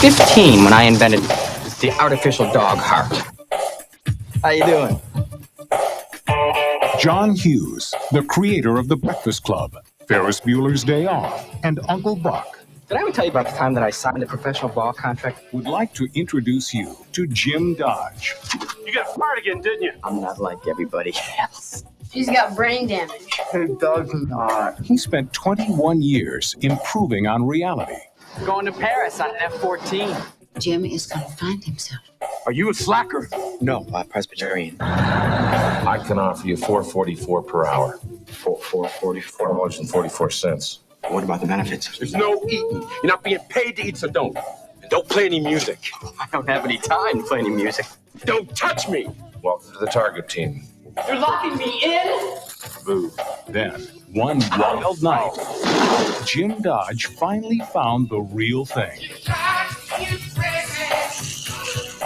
15 when I invented the artificial dog heart. How you doing? John Hughes, the creator of The Breakfast Club, Ferris Bueller's Day Off, and Uncle Buck, Did I ever tell you about the time that I signed a professional ball contract? would like to introduce you to Jim Dodge. You got fired again, didn't you? I'm not like everybody else. She's got brain damage. Who does not? He spent 21 years improving on reality. Going to Paris on an F-14. Jim is going to find himself. Are you a slacker? No, Presbyterian. I can offer you $4.44 per hour. $4.44. What about the benefits? There's no eating. You're not being paid to eat, so don't. And don't play any music. I don't have any time to play any music. Don't touch me. Welcome to the target team. You're locking me in? Boo. Then, one wild night, Jim Dodge finally found the real thing.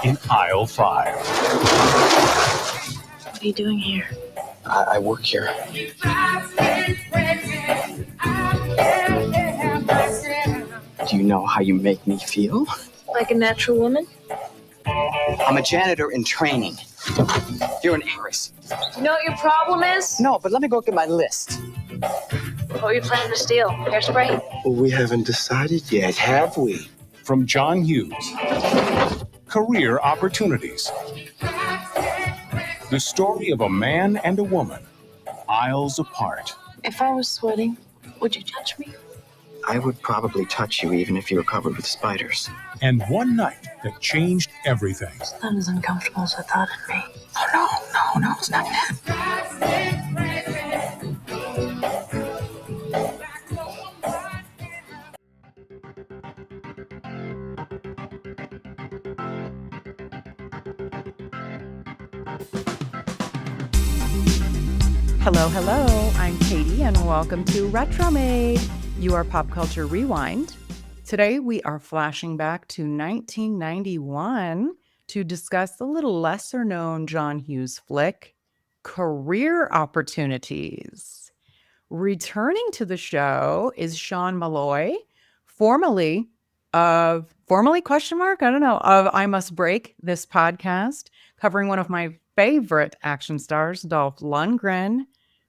In aisle 5. What are you doing here? I work here. Do you know how you make me feel? Like a natural woman? I'm a janitor in training. You're an heiress. You know what your problem is? No, but let me go get my list. What are you planning to steal? Hairspray? Well, we haven't decided yet, have we? From John Hughes, Career Opportunities. The story of a man and a woman, aisles apart. If I was sweating, would you touch me? I would probably touch you even if you were covered with spiders. And one night that changed everything. It's not as uncomfortable as I thought it'd be. Oh, no, it's not that. Hello, I'm Katie, and welcome to Retromade, your pop culture rewind. Today, we are flashing back to 1991 to discuss the little lesser-known John Hughes flick, Career Opportunities. Returning to the show is Sean Malloy, formerly of I Must Break, this podcast, covering one of my favorite action stars, Dolph Lundgren.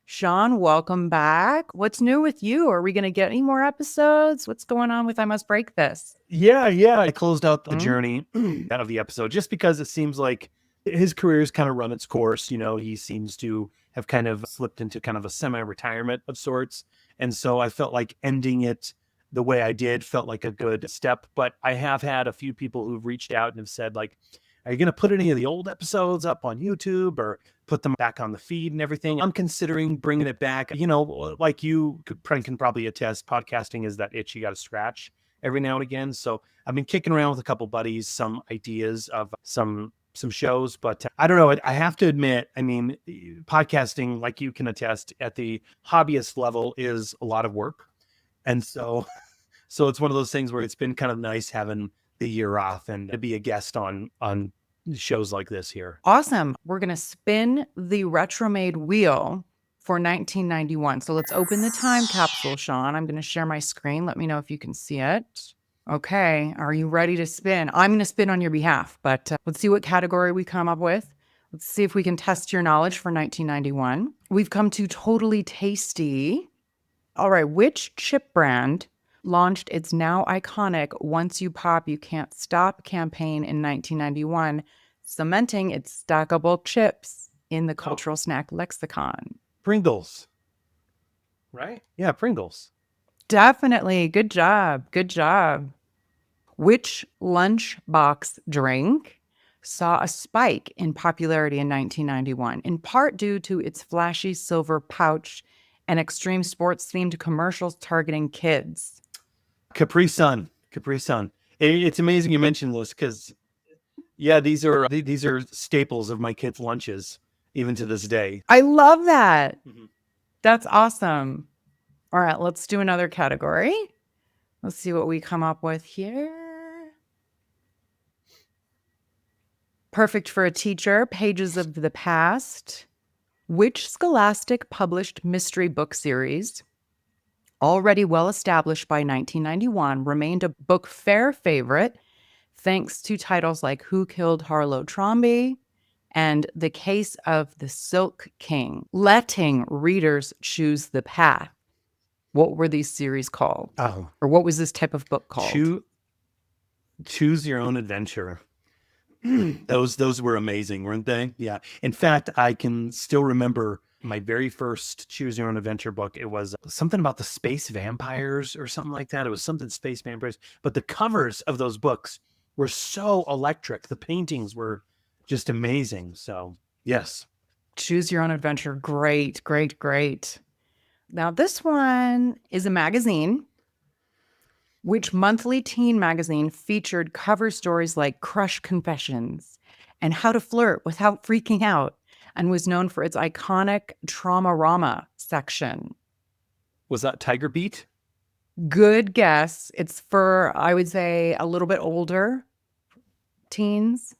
Sean, welcome back. What's new with you? Are we going to get any more episodes? What's going on with I Must Break This? Yeah. I closed out the journey out of the episode just because it seems like his career's kind of run its course. You know, he seems to have kind of slipped into kind of a semi-retirement of sorts. And so I felt like ending it the way I did felt like a good step. But I have had a few people who've reached out and have said, like, are you going to put any of the old episodes up on YouTube or put them back on the feed and everything? I'm considering bringing it back. You know, like you can probably attest, podcasting is that itch you got to scratch every now and again. So I've been kicking around with a couple buddies, some ideas of some shows, but I don't know. I have to admit, I mean, podcasting, like you can attest, at the hobbyist level is a lot of work. And so it's one of those things where it's been kind of nice having the year off and to be a guest on shows like this here. Awesome. We're going to spin the Retromade wheel for 1991. So let's open the time capsule, Sean. I'm going to share my screen. Let me know if you can see it. Okay. Are you ready to spin? I'm going to spin on your behalf, but let's see what category we come up with. Let's see if we can test your knowledge for 1991. We've come to Totally Tasty. All right. Which chip brand launched its now iconic Once You Pop, You Can't Stop campaign in 1991, cementing its stackable chips in the cultural snack lexicon? Pringles. Right? Yeah, Pringles. Definitely. Good job. Which lunchbox drink saw a spike in popularity in 1991, in part due to its flashy silver pouch and extreme sports-themed commercials targeting kids? Capri Sun. It's amazing you mentioned this because, yeah, these are staples of my kids' lunches even to this day. I love that. Mm-hmm. That's awesome. All right, let's do another category. Let's see what we come up with here. Perfect for a teacher, Pages of the Past. Which Scholastic published mystery book series, already well established by 1991, remained a book fair favorite thanks to titles like Who Killed Harlow Tromby and The Case of the Silk King, letting readers choose the path. What were these series called? Oh, Or what was this type of book called? Choose Your Own Adventure. Those were amazing, weren't they? Yeah. In fact, I can still remember my very first Choose Your Own Adventure book. It was something about the space vampires or something like that. It was something space vampires. But the covers of those books were so electric. The paintings were just amazing. So, yes. Choose Your Own Adventure. Great, great, great. Now, this one is a magazine. Which monthly teen magazine featured cover stories like Crush Confessions and How to Flirt Without Freaking Out, and was known for its iconic Trauma-Rama section? Was that Tiger Beat? Good guess. It's for, I would say, a little bit older teens.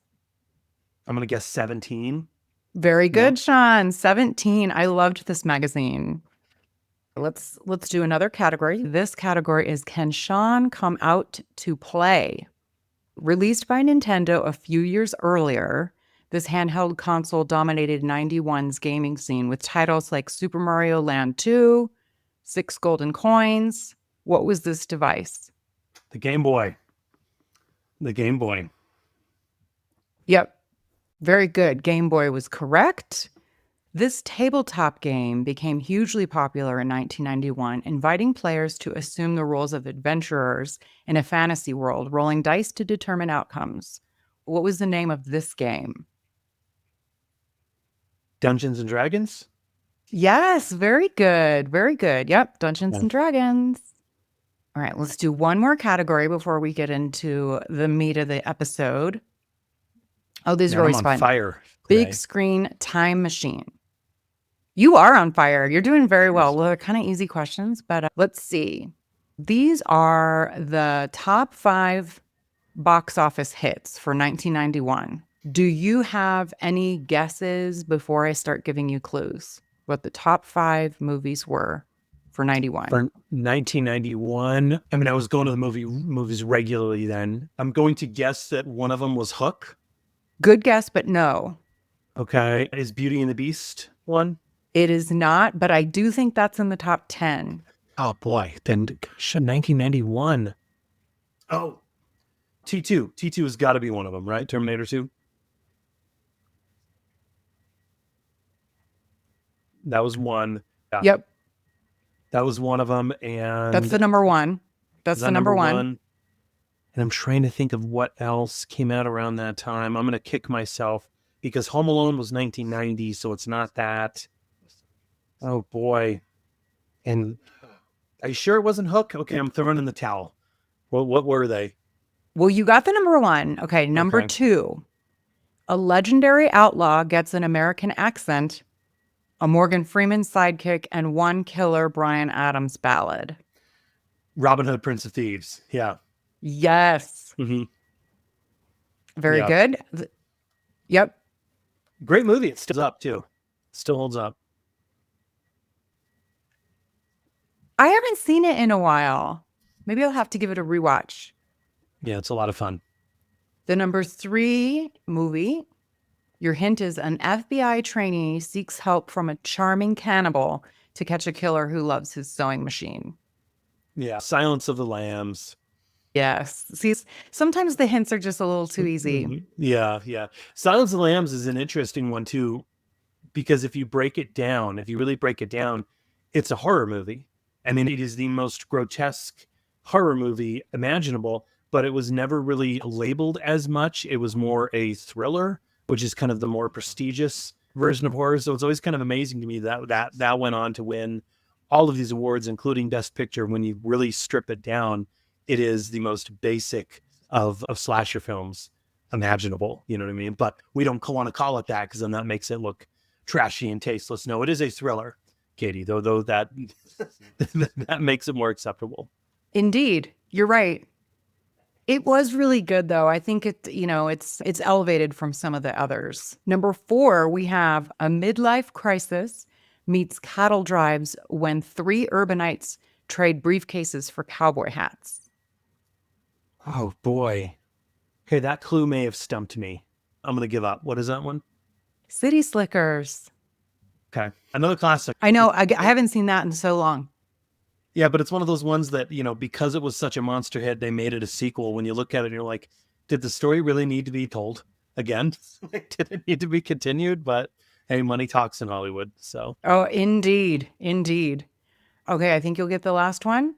I'm going to guess 17. Very good, No. Sean. 17. I loved this magazine. Let's do another category. This category is Can Sean Come Out to Play? Released by Nintendo a few years earlier, this handheld console dominated 91's gaming scene with titles like Super Mario Land 2, 6 Golden Coins. What was this device? The Game Boy. The Game Boy. Yep. Very good. Game Boy was correct. This tabletop game became hugely popular in 1991, inviting players to assume the roles of adventurers in a fantasy world, rolling dice to determine outcomes. What was the name of this game? Dungeons and Dragons? Yes, very good. Very good. Yep, Dungeons Yeah. and Dragons. All right, let's do one more category before we get into the meat of the episode. Oh, these Man, are always I'm on fun. fire. Big today. screen time machine. You are on fire. You're doing very well. Well, they're kind of easy questions, but let's see. These are the top 5 box office hits for 1991. Do you have any guesses before I start giving you clues what the top 5 movies were for 91? For 1991, I mean, I was going to the movies regularly then. I'm going to guess that one of them was Hook. Good guess, but no. Okay. Is Beauty and the Beast one? It is not, but I do think that's in the top 10. Oh, boy. Then, gosh, 1991. Oh, T2. T2 has got to be one of them, right? Terminator 2? That was one. Yeah. Yep, That was one of them. And that's the number one. That's is the that number one. And I'm trying to think of what else came out around that time. I'm going to kick myself because Home Alone was 1990, so it's not that. Oh, boy. And are you sure it wasn't Hook? Okay, I'm throwing in the towel. Well, what were they? Well, you got the number one. Okay, number Okay. 2. A legendary outlaw gets an American accent, a Morgan Freeman sidekick, and one killer Bryan Adams ballad. Robin Hood, Prince of Thieves. Yeah. Yes. Mm-hmm. Very Yeah. good. Yep. Great movie. It still holds up, too. Still holds up. I haven't seen it in a while. Maybe I'll have to give it a rewatch. Yeah, it's a lot of fun. The number 3 movie, your hint is an FBI trainee seeks help from a charming cannibal to catch a killer who loves his sewing machine. Yeah. Silence of the Lambs. Yes. See, sometimes the hints are just a little too easy. Mhm. Yeah, yeah. Silence of the Lambs is an interesting one, too, because if you really break it down, it's a horror movie. I mean, it is the most grotesque horror movie imaginable, but it was never really labeled as much. It was more a thriller, which is kind of the more prestigious version of horror. So it's always kind of amazing to me that went on to win all of these awards, including Best Picture. When you really strip it down, it is the most basic of slasher films imaginable. You know what I mean? But we don't want to call it that because then that makes it look trashy and tasteless. No, it is a thriller, Katie, though that that makes it more acceptable. Indeed. You're right. It was really good, though. I think it's elevated from some of the others. Number 4, we have a midlife crisis meets cattle drives when 3 urbanites trade briefcases for cowboy hats. Oh, boy. Okay, that clue may have stumped me. I'm going to give up. What is that one? City Slickers. Okay. Another classic. I know. I haven't seen that in so long. Yeah, but it's one of those ones that, because it was such a monster hit, they made it a sequel. When you look at it, you're like, did the story really need to be told again? Did it need to be continued? But hey, money talks in Hollywood. So. Oh, indeed. Indeed. Okay, I think you'll get the last one.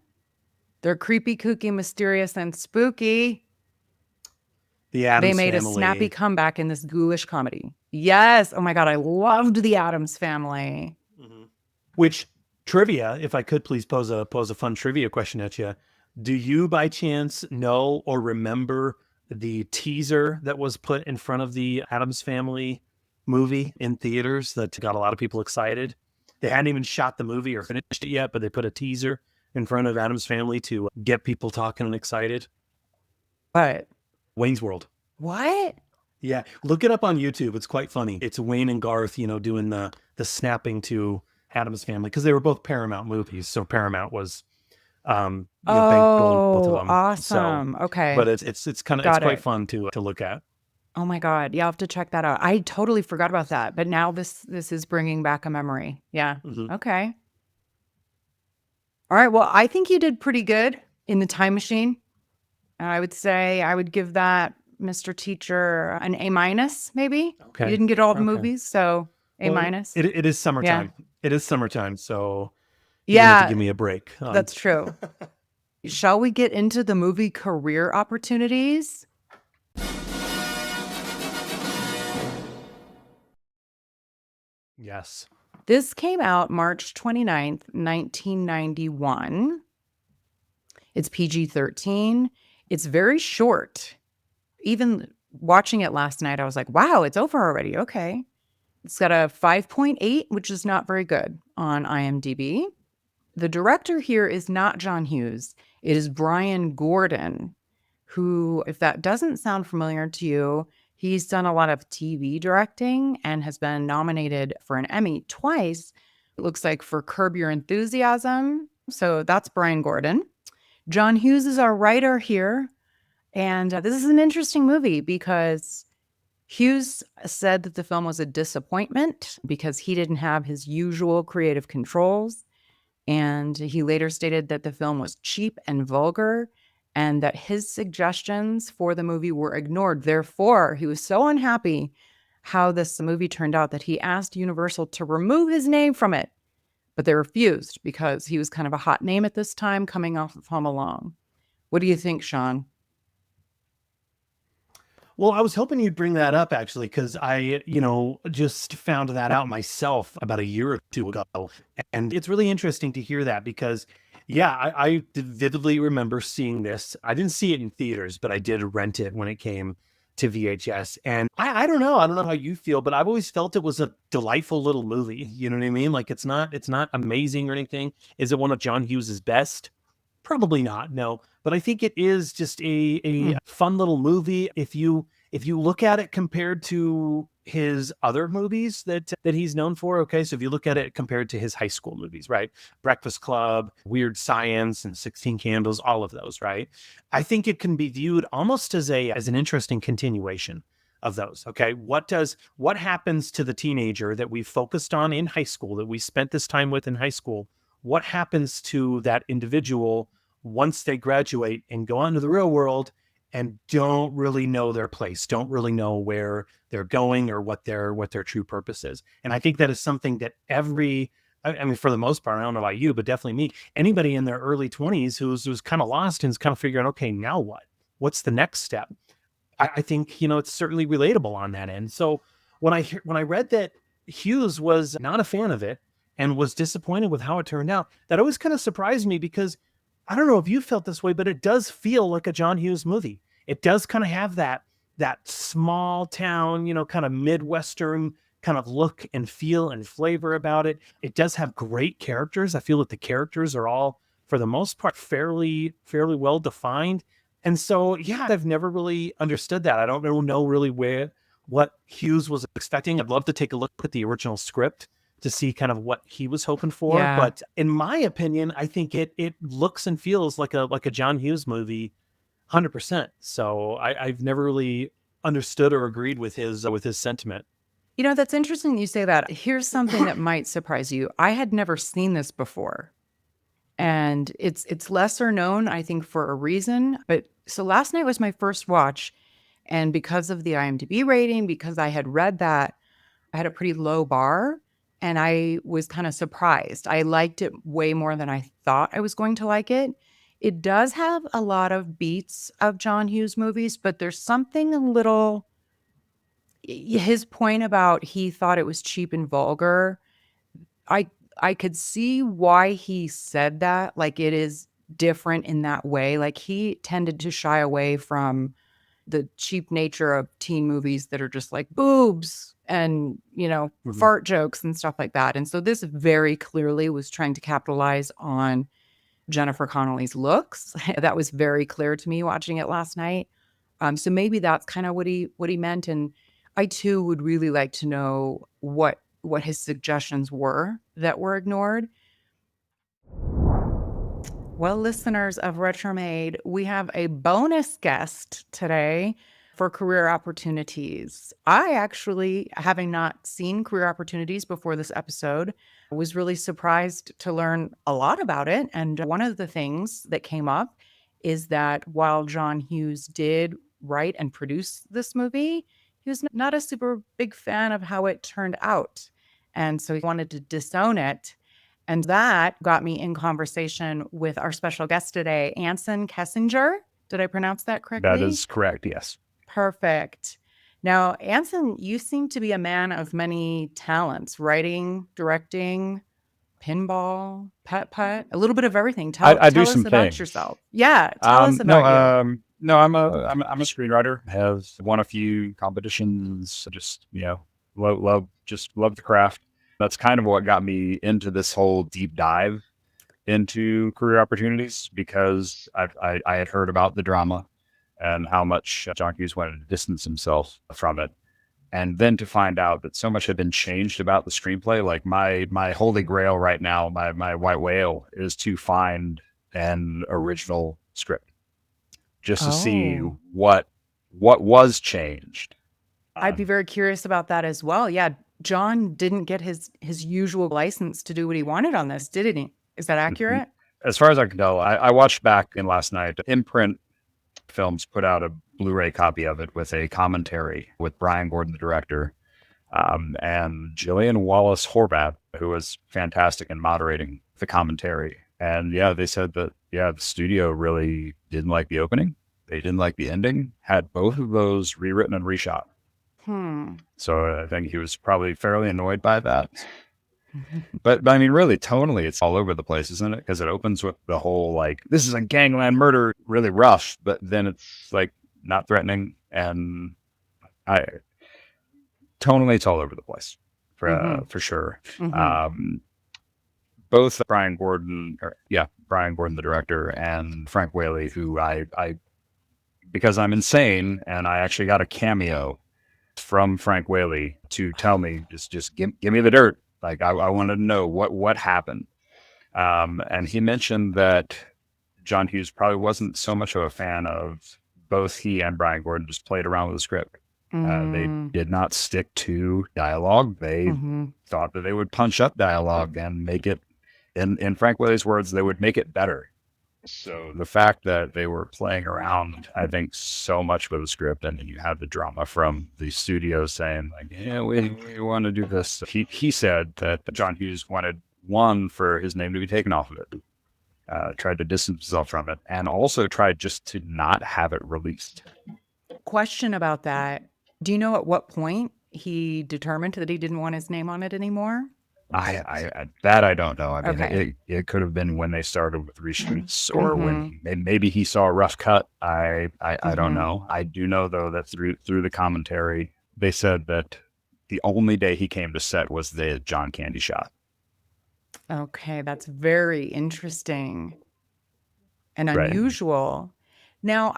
They're creepy, kooky, mysterious, and spooky. The Addams They made Family. a snappy comeback in this ghoulish comedy. Yes. Oh my God, I loved the Addams Family. Mm-hmm. Which trivia, if I could please pose a fun trivia question at you. Do you by chance know or remember the teaser that was put in front of the Addams Family movie in theaters that got a lot of people excited? They hadn't even shot the movie or finished it yet, but they put a teaser in front of Addams Family to get people talking and excited. What? Wayne's World. What? Yeah, look it up on YouTube. It's quite funny. It's Wayne and Garth, doing the snapping to Addams Family because they were both Paramount movies. So Paramount was, bankrolled both of them. Awesome. So, okay. but it's quite fun to look at. Oh my God. Yeah, I'll have to check that out. I totally forgot about that, but now this is bringing back a memory. Yeah. Mm-hmm. Okay. All right. Well, I think you did pretty good in the time machine. I would say I would give that Mr. Teacher an A-, maybe. Okay. You didn't get all the movies, so A-. It is summertime. Yeah. It is summertime, so you have to give me a break. That's true. Shall we get into the movie Career Opportunities? Yes. This came out March 29th, 1991. It's PG-13. It's very short. Even watching it last night, I was like, wow, it's over already. Okay. It's got a 5.8, which is not very good on IMDb. The director here is not John Hughes. It is Brian Gordon, who, if that doesn't sound familiar to you, he's done a lot of TV directing and has been nominated for an Emmy twice. It looks like for Curb Your Enthusiasm. So that's Brian Gordon. John Hughes is our writer here. And this is an interesting movie because Hughes said that the film was a disappointment because he didn't have his usual creative controls. And he later stated that the film was cheap and vulgar and that his suggestions for the movie were ignored. Therefore, he was so unhappy how this movie turned out that he asked Universal to remove his name from it. But they refused because he was kind of a hot name at this time coming off of Home Alone. What do you think, Sean? Well, I was hoping you'd bring that up, actually, because I, just found that out myself about a year or two ago. And it's really interesting to hear that because, yeah, I vividly remember seeing this. I didn't see it in theaters, but I did rent it when it came to VHS. And I don't know. I don't know how you feel, but I've always felt it was a delightful little movie. You know what I mean? Like it's not amazing or anything. Is it one of John Hughes's best? Probably not, no. But I think it is just a fun little movie. If you look at it compared to his other movies that he's known for, okay, so if you look at it compared to his high school movies, right? Breakfast Club, Weird Science, and 16 Candles, all of those, right? I think it can be viewed almost as an interesting continuation of those, okay? What happens to the teenager that we focused on in high school, that we spent this time with in high school? What happens to that individual once they graduate and go out into the real world and don't really know their place, don't really know where they're going or what their true purpose is? And I think that is something that for the most part, I don't know about you, but definitely me, anybody in their early 20s who's kind of lost and is kind of figuring, okay, now what? What's the next step? I think, it's certainly relatable on that end. So when I read that Hughes was not a fan of it and was disappointed with how it turned out, that always kind of surprised me because I don't know if you felt this way, but it does feel like a John Hughes movie. It does kind of have that small town, kind of Midwestern kind of look and feel and flavor about it. It does have great characters. I feel that the characters are all, for the most part, fairly well defined. And so, yeah, I've never really understood that. I don't know really what Hughes was expecting. I'd love to take a look at the original script to see kind of what he was hoping for. Yeah. But in my opinion, I think it looks and feels like a John Hughes movie 100%. So I've never really understood or agreed with his sentiment. You know, that's interesting you say that. Here's something that might surprise you. I had never seen this before. And it's lesser known, I think, for a reason. But so last night was my first watch. And because of the IMDb rating, because I had read that, I had a pretty low bar. And I was kind of surprised. I liked it way more than I thought I was going to like it. It does have a lot of beats of John Hughes movies, but there's something a little, his point about he thought it was cheap and vulgar. I could see why he said that. Like, it is different in that way. Like, he tended to shy away from the cheap nature of teen movies that are just like boobs and, fart jokes and stuff like that. And so this very clearly was trying to capitalize on Jennifer Connelly's looks. That was very clear to me watching it last night. So maybe that's kind of what he meant. And I too would really like to know what his suggestions were that were ignored. Well, listeners of Retromade, we have a bonus guest today for Career Opportunities. I actually, having not seen Career Opportunities before this episode, was really surprised to learn a lot about it. And one of the things that came up is that while John Hughes did write and produce this movie, he was not a super big fan of how it turned out. And so he wanted to disown it. And that got me in conversation with our special guest today, Anson Kessinger. Did I pronounce that correctly? That is correct, yes. Perfect. Now, Anson, you seem to be a man of many talents: writing, directing, pinball, putt-putt, a little bit of everything. Tell I do us some about things. yourself. Yeah, tell us about you. No, I'm a screenwriter. Have won a few competitions. Just love the craft. That's kind of what got me into this whole deep dive into Career Opportunities, because I had heard about the drama and how much John Hughes wanted to distance himself from it. And then to find out that so much had been changed about the screenplay. Like my holy grail right now, my white whale, is to find an original script just to see what was changed. I'd be very curious about that as well. Yeah, John didn't get his usual license to do what he wanted on this, did he? Is that accurate? As far as I can tell, I watched back in last night. Imprint Films put out a Blu-ray copy of it with a commentary with Brian Gordon, the director, and Jillian Wallace Horvath, who was fantastic in moderating the commentary. And yeah, they said that, the studio really didn't like the opening. They didn't like the ending, had both of those rewritten and reshot. So I think he was probably fairly annoyed by that. But I mean, really, tonally, it's all over the place, isn't it? Because it opens with the whole, like, this is a gangland murder, really rough, but then it's like not threatening. And tonally, it's all over the place for sure. Both Brian Gordon, the director, and Frank Whaley, who I because I'm insane, and I actually got a cameo from Frank Whaley to tell me, just give me the dirt. Like, I wanted to know what happened. And he mentioned that John Hughes probably wasn't so much of a fan of both he and Brian Gordon just played around with the script. They did not stick to dialogue. They thought that they would punch up dialogue and make it, in Frank Whaley's words, they would make it better. So the fact that they were playing around, I think, so much with the script, and then you have the drama from the studio saying, like, yeah, we want to do this. He said that John Hughes wanted, one, for his name to be taken off of it, tried to distance himself from it, and also tried just to not have it released. Question about that. Do you know at what point he determined that he didn't want his name on it anymore? I don't know. I mean, it could have been when they started with reshoots, or when maybe he saw a rough cut. I don't know. I do know, though, that through the commentary, they said that the only day he came to set was the John Candy shot. Okay, that's very interesting and unusual. Now,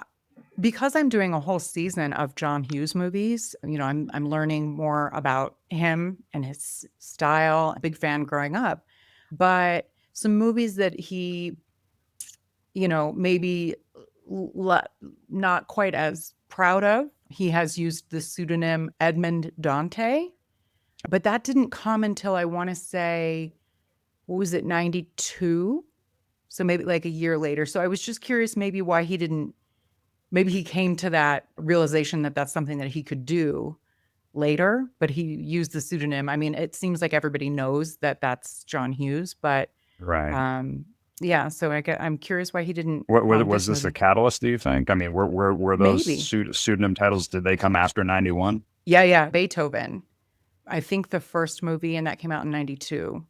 because I'm doing a whole season of John Hughes movies, I'm learning more about him and his style. Big fan growing up. But some movies that he, maybe not quite as proud of. He has used the pseudonym Edmond Dante, but that didn't come until I want to say, what was it, 92? So maybe like a year later. So I was just curious maybe why he didn't, maybe he came to that realization that that's something that he could do later, but he used the pseudonym. I mean, it seems like everybody knows that that's John Hughes, but Right. yeah. So I'm curious why he didn't. What prompt was this a movie. catalyst, do you think? I mean, were those Maybe. pseudonym titles, did they come after 91? Yeah. Beethoven. I think the first movie, and that came out in 92,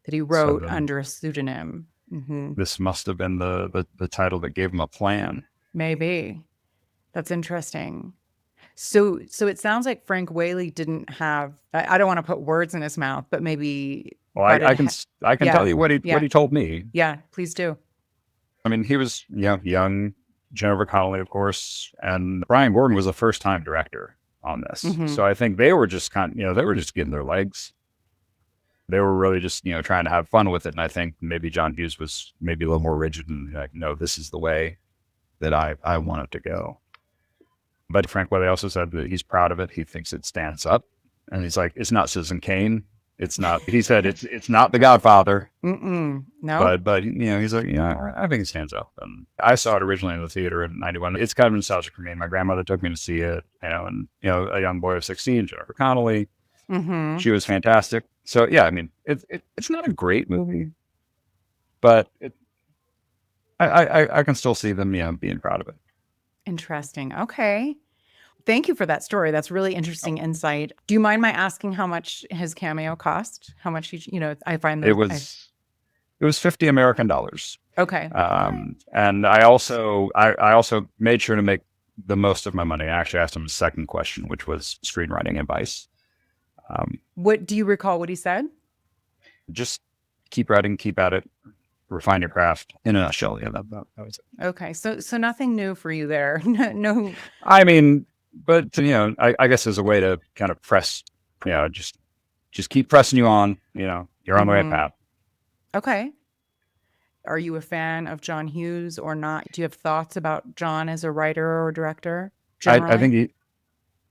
that he wrote then under a pseudonym. this must have been the title that gave him a plan. Maybe. That's interesting. So it sounds like Frank Whaley didn't have, I don't want to put words in his mouth, but maybe. Well, I can Yeah. tell you what he told me. Yeah, please do. I mean, he was young, Jennifer Connelly, of course, and Brian Gordon was a first-time director on this. So I think they were just they were just getting their legs. They were really just, trying to have fun with it. And I think maybe John Hughes was maybe a little more rigid and like, no, this is the way that I want it to go. But Frank Whaley also said that he's proud of it. He thinks it stands up. And he's like, it's not Citizen Kane. It's not, he said, it's not The Godfather. No. But he's like, I think it stands up. And I saw it originally in the theater in 91. It's kind of nostalgic for me. My grandmother took me to see it, and a young boy of 16, Jennifer Connelly. She was fantastic. So yeah, I mean, it's not a great movie, but I can still see them, being proud of it. Interesting. Okay. Thank you for that story. That's really interesting insight. Do you mind my asking how much his cameo cost? How much I find that it was $50 American. Okay. And I also made sure to make the most of my money. I actually asked him a second question, which was screenwriting advice. What do you recall what he said? Just keep writing, keep at it, refine your craft. In a nutshell, yeah, that was it. Okay, so nothing new for you there. No. I mean, but I guess as a way to kind of press, just keep pressing you on. You're on the right path. Okay. Are you a fan of John Hughes or not? Do you have thoughts about John as a writer or director? I think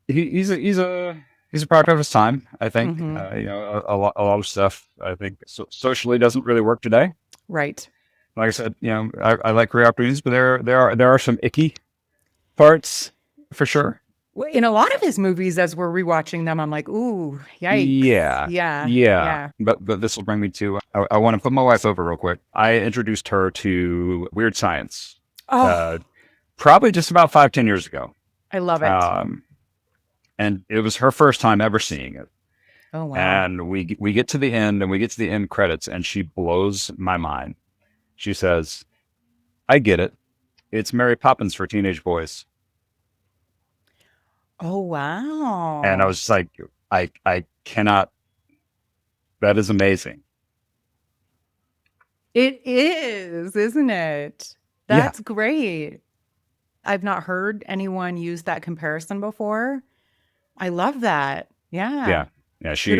he's a product of his time. I think a lot of stuff I think socially doesn't really work today. Right. Like I said, I like career opportunities, but there are some icky parts for sure. In a lot of his movies, as we're rewatching them, I'm like, ooh, yikes. Yeah. But this will bring me to, I want to put my wife over real quick. I introduced her to Weird Science. Probably just about 5-10 years ago. I love it. And it was her first time ever seeing it. Oh, wow. And we get to the end, and we get to the end credits, and she blows my mind. She says, I get it. It's Mary Poppins for teenage boys. Oh, wow. And I was just like, I cannot. That is amazing. It is, isn't it? That's great. I've not heard anyone use that comparison before. I love that. Yeah. Yeah. She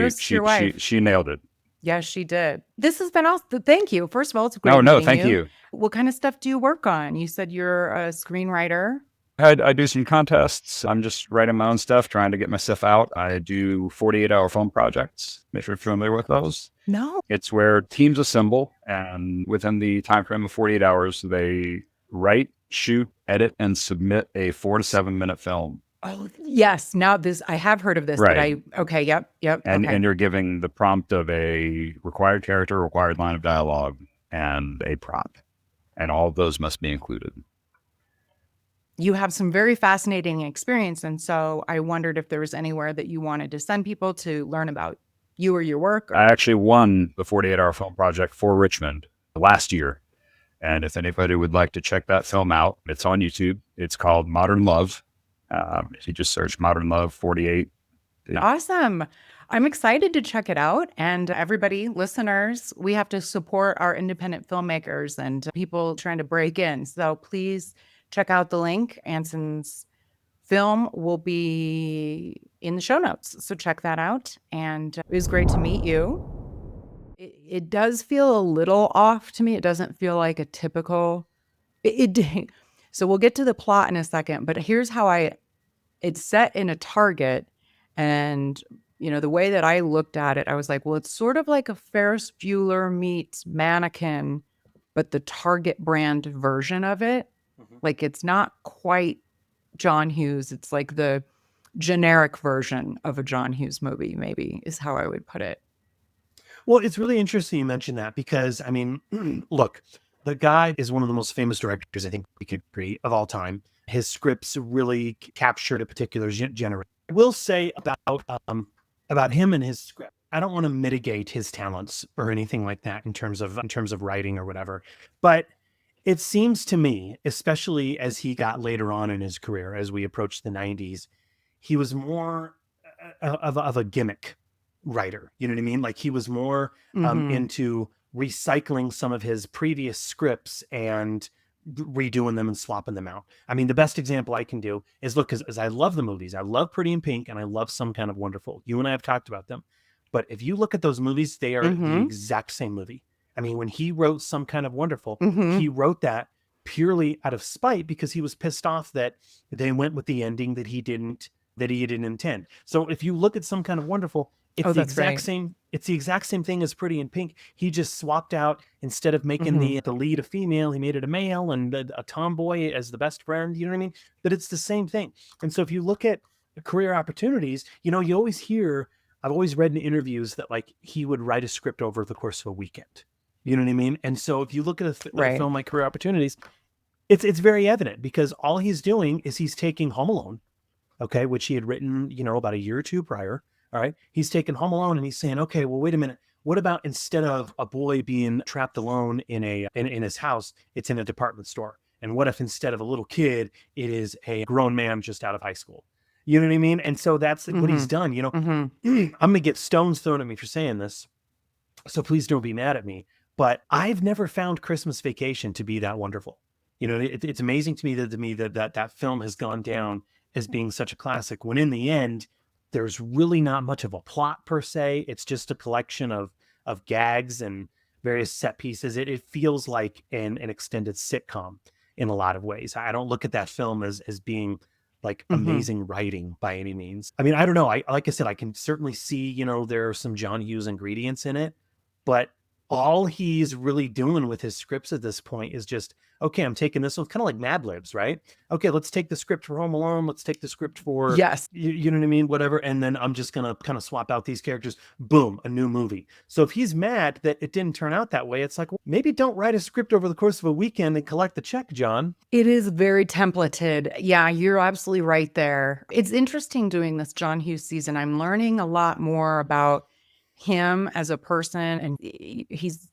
nailed it. Yes, she did. This has been awesome. Thank you. First of all, it's great. Thank you. What kind of stuff do you work on? You said you're a screenwriter. I do some contests. I'm just writing my own stuff, trying to get my stuff out. I do 48-hour film projects, if you're familiar with those. No. It's where teams assemble, and within the time frame of 48 hours, they write, shoot, edit, and submit a 4 to 7 minute film. Oh, yes. Now I have heard of this, right. But okay. Yep. And you're giving the prompt of a required character, required line of dialogue, and a prop. And all of those must be included. You have some very fascinating experience. And so I wondered if there was anywhere that you wanted to send people to learn about you or your work. I actually won the 48-hour film project for Richmond last year. And if anybody would like to check that film out, it's on YouTube. It's called Modern Love. If you just search Modern Love 48. Awesome. I'm excited to check it out. And everybody, listeners, we have to support our independent filmmakers and people trying to break in. So please check out the link. Anson's film will be in the show notes. So check that out. And it was great to meet you. It does feel a little off to me. It doesn't feel like a typical... So we'll get to the plot in a second, but here's how it's set in a Target. And, the way that I looked at it, I was like, well, it's sort of like a Ferris Bueller meets Mannequin, but the Target brand version of it. Like, it's not quite John Hughes. It's like the generic version of a John Hughes movie, maybe, is how I would put it. Well, it's really interesting you mentioned that because, I mean, look, the guy is one of the most famous directors I think we could create of all time. His scripts really captured a particular generation. I will say about him and his script, I don't want to mitigate his talents or anything like that in terms of writing or whatever. But it seems to me, especially as he got later on in his career, as we approached the 90s, he was more of a gimmick writer. You know what I mean? Like he was more into recycling some of his previous scripts and redoing them and swapping them out. I mean, the best example I can do is look, as I love the movies. I love Pretty in Pink and I love Some Kind of Wonderful. You and I have talked about them. But if you look at those movies, they are the exact same movie. I mean, when he wrote Some Kind of Wonderful, he wrote that purely out of spite because he was pissed off that they went with the ending that he didn't intend. So if you look at Some Kind of Wonderful, it's the exact same. It's the exact same thing as Pretty in Pink. He just swapped out, instead of making the lead a female, he made it a male and a tomboy as the best friend. You know what I mean? But it's the same thing. And so if you look at Career Opportunities, you always hear, I've always read in interviews that like he would write a script over the course of a weekend. You know what I mean? And so if you look at a film like Career Opportunities, it's very evident because all he's doing is he's taking Home Alone, okay, which he had written, about a year or two prior. All right. He's taking Home Alone and he's saying, okay, well, wait a minute. What about instead of a boy being trapped alone in his house, it's in a department store? And what if instead of a little kid, it is a grown man just out of high school? You know what I mean? And so that's what he's done. I'm going to get stones thrown at me for saying this, so please don't be mad at me. But I've never found Christmas Vacation to be that wonderful. It's amazing to me that film has gone down as being such a classic, when in the end, there's really not much of a plot per se. It's just a collection of gags and various set pieces. It feels like an extended sitcom in a lot of ways. I don't look at that film as being like amazing writing by any means. I mean, I don't know. Like I said, I can certainly see, there are some John Hughes ingredients in it, but all he's really doing with his scripts at this point is just, okay, I'm taking this one, kind of like Mad Libs, right? Okay, let's take the script for Home Alone. Let's take the script for, you know what I mean? Whatever. And then I'm just going to kind of swap out these characters. Boom, a new movie. So if he's mad that it didn't turn out that way, it's like, well, maybe don't write a script over the course of a weekend and collect the check, John. It is very templated. Yeah, you're absolutely right there. It's interesting doing this John Hughes season. I'm learning a lot more about him as a person, and he's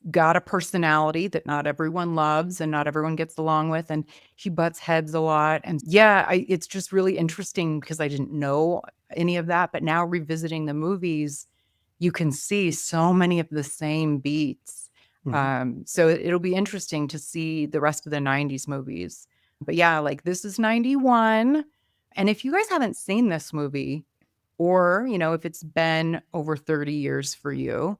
got a personality that not everyone loves and not everyone gets along with, and he butts heads a lot. And it's just really interesting because I didn't know any of that, but now revisiting the movies, you can see so many of the same beats. So it'll be interesting to see the rest of the 90s movies. But yeah, like this is 91. And if you guys haven't seen this movie, or, if it's been over 30 years for you,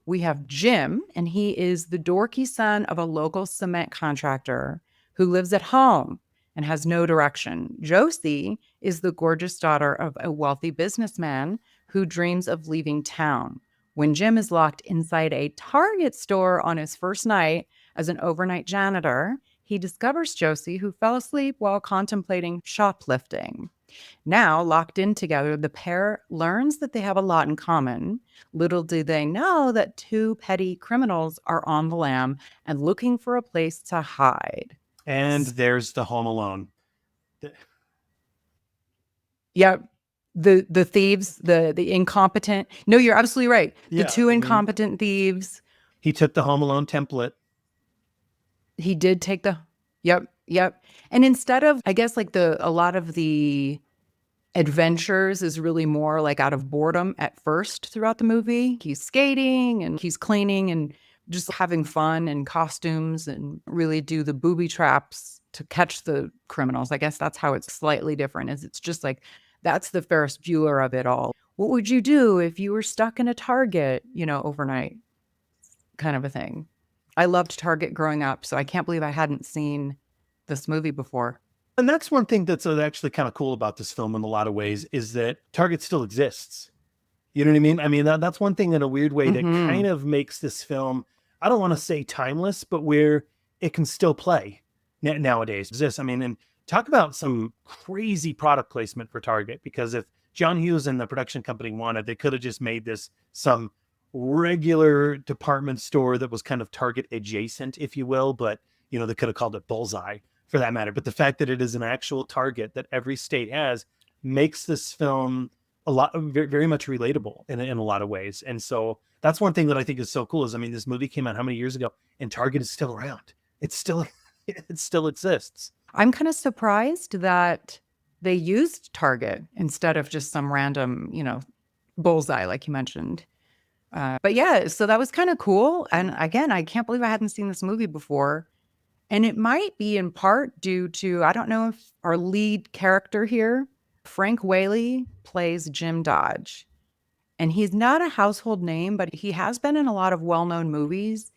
we have Jim, and he is the dorky son of a local cement contractor who lives at home and has no direction. Josie is the gorgeous daughter of a wealthy businessman who dreams of leaving town. When Jim is locked inside a Target store on his first night as an overnight janitor, he discovers Josie, who fell asleep while contemplating shoplifting. Now, locked in together, the pair learns that they have a lot in common. Little do they know that two petty criminals are on the lam and looking for a place to hide. And there's the Home Alone. Yep. The thieves, the incompetent. No, you're absolutely right. The two incompetent thieves. He took the Home Alone template. He did take the... Yep. And instead of, I guess, like a lot of the adventures is really more like out of boredom at first throughout the movie. He's skating and he's cleaning and just having fun and costumes and really do the booby traps to catch the criminals. I guess that's how it's slightly different, is it's just like, that's the Ferris Bueller of it all. What would you do if you were stuck in a Target, overnight kind of a thing? I loved Target growing up, so I can't believe I hadn't seen this movie before. And that's one thing that's actually kind of cool about this film in a lot of ways, is that Target still exists. You know what I mean? I mean, that's one thing in a weird way that kind of makes this film, I don't want to say timeless, but where it can still play nowadays. I mean, and talk about some crazy product placement for Target, because if John Hughes and the production company wanted, they could have just made this some regular department store that was kind of Target adjacent, if you will, but, you know, they could have called it Bullseye for that matter. But the fact that it is an actual Target that every state has makes this film very, very much relatable in a lot of ways. And so that's one thing that I think is so cool is, I mean, this movie came out how many years ago, and Target is still around. It still exists. I'm kind of surprised that they used Target instead of just some random, you know, Bullseye, like you mentioned. But yeah, so that was kind of cool. And again, I can't believe I hadn't seen this movie before. And it might be in part due to, I don't know if our lead character here, Frank Whaley, plays Jim Dodge. And he's not a household name, but he has been in a lot of well-known movies,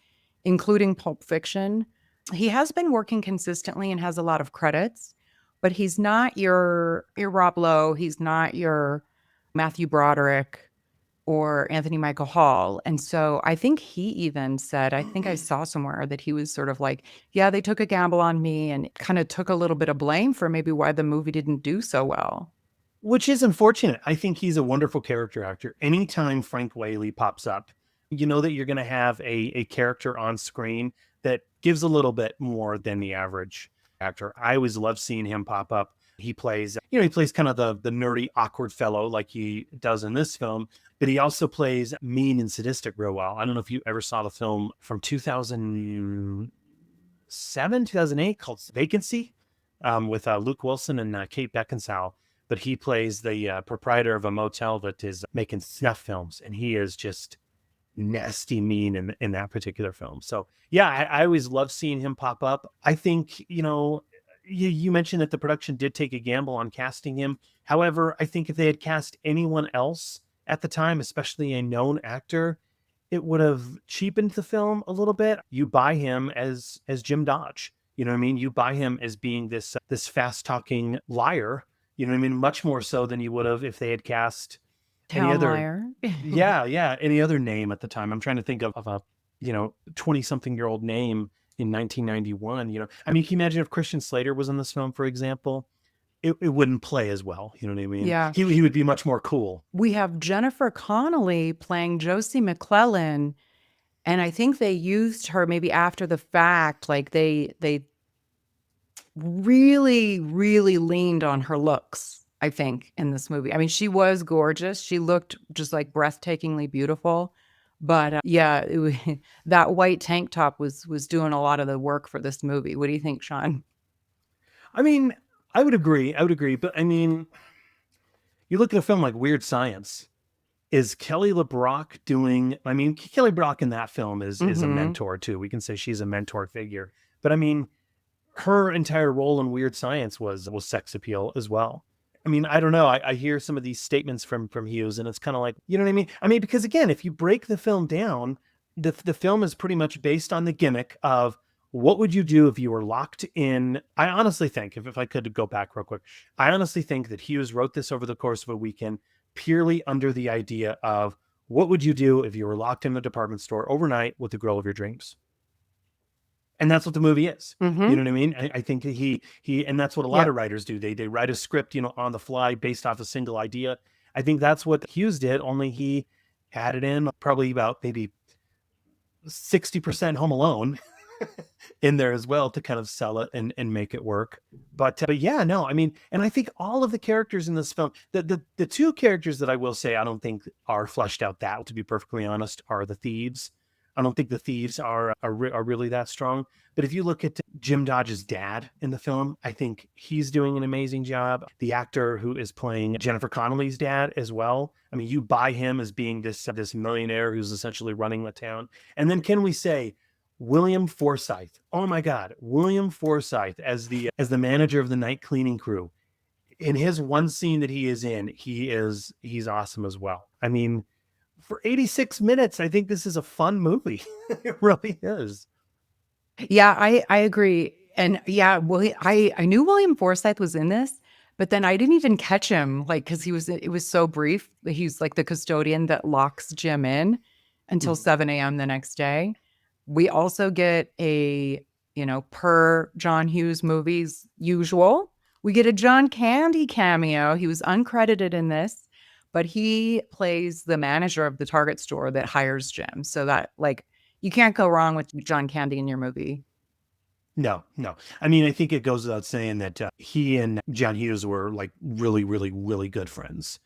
including Pulp Fiction. He has been working consistently and has a lot of credits, but he's not your Rob Lowe. He's not your Matthew Broderick or Anthony Michael Hall. And so I think he even said, I think I saw somewhere that he was sort of like, yeah, they took a gamble on me, and kind of took a little bit of blame for maybe why the movie didn't do so well. Which is unfortunate. I think he's a wonderful character actor. Anytime Frank Whaley pops up, you know that you're going to have a character on screen that gives a little bit more than the average actor. I always love seeing him pop up. He plays kind of the nerdy, awkward fellow like he does in this film, but he also plays mean and sadistic real well. I don't know if you ever saw the film from 2007, 2008 called Vacancy with Luke Wilson and Kate Beckinsale. But he plays the proprietor of a motel that is making snuff films, and he is just nasty mean in that particular film. So yeah, I always love seeing him pop up. I think, you know, you mentioned that the production did take a gamble on casting him. However, I think if they had cast anyone else at the time, especially a known actor, it would have cheapened the film a little bit. You buy him as Jim Dodge. You know what I mean? You buy him as being this fast-talking liar. You know what I mean? Much more so than you would have if they had cast any other liar. any other name at the time. I'm trying to think of a, you know, 20-something-year-old name in 1991. You know, I mean, can you imagine if Christian Slater was in this film, for example? It wouldn't play as well. You know what I mean? Yeah. He would be much more cool. We have Jennifer Connelly playing Josie McClellan, and I think they used her maybe after the fact. Like they really, really leaned on her looks, I think, in this movie. I mean, she was gorgeous. She looked just like breathtakingly beautiful. But that white tank top was doing a lot of the work for this movie. What do you think, Sean? I mean, I would agree. But I mean, you look at a film like Weird Science. Is Kelly LeBrock doing? I mean, Kelly LeBrock in that film is a mentor too. We can say she's a mentor figure. But I mean, her entire role in Weird Science was sex appeal as well. I mean, I don't know. I hear some of these statements from Hughes, and it's kind of like, you know what I mean? I mean, because again, if you break the film down, the film is pretty much based on the gimmick of what would you do if you were locked in? I honestly think, if I could go back real quick, I honestly think that Hughes wrote this over the course of a weekend purely under the idea of what would you do if you were locked in a department store overnight with the girl of your dreams? And that's what the movie is. Mm-hmm. You know what I mean? I think that he, and that's what a lot of writers do. They write a script, you know, on the fly based off a single idea. I think that's what Hughes did, only he added in probably about maybe 60% Home Alone in there as well to kind of sell it and make it work. But yeah, no, I mean, and I think all of the characters in this film, the two characters that I will say I don't think are fleshed out that, to be perfectly honest, are the thieves. I don't think the thieves are really that strong. But if you look at Jim Dodge's dad in the film, I think he's doing an amazing job. The actor who is playing Jennifer Connelly's dad as well. I mean, you buy him as being this millionaire who's essentially running the town. And then can we say William Forsythe? Oh my God, William Forsythe as the manager of the night cleaning crew. In his one scene that he is in, he's awesome as well. I mean, for 86 minutes, I think this is a fun movie. It really is. Yeah, I agree. And yeah, I knew William Forsythe was in this, but then I didn't even catch him, like, because it was so brief. He's like the custodian that locks Jim in until 7 a.m. the next day. We also get per John Hughes movies usual, we get a John Candy cameo. He was uncredited in this, but he plays the manager of the Target store that hires Jim. So that, like, you can't go wrong with John Candy in your movie. No. I mean, I think it goes without saying that he and John Hughes were like really, really, really good friends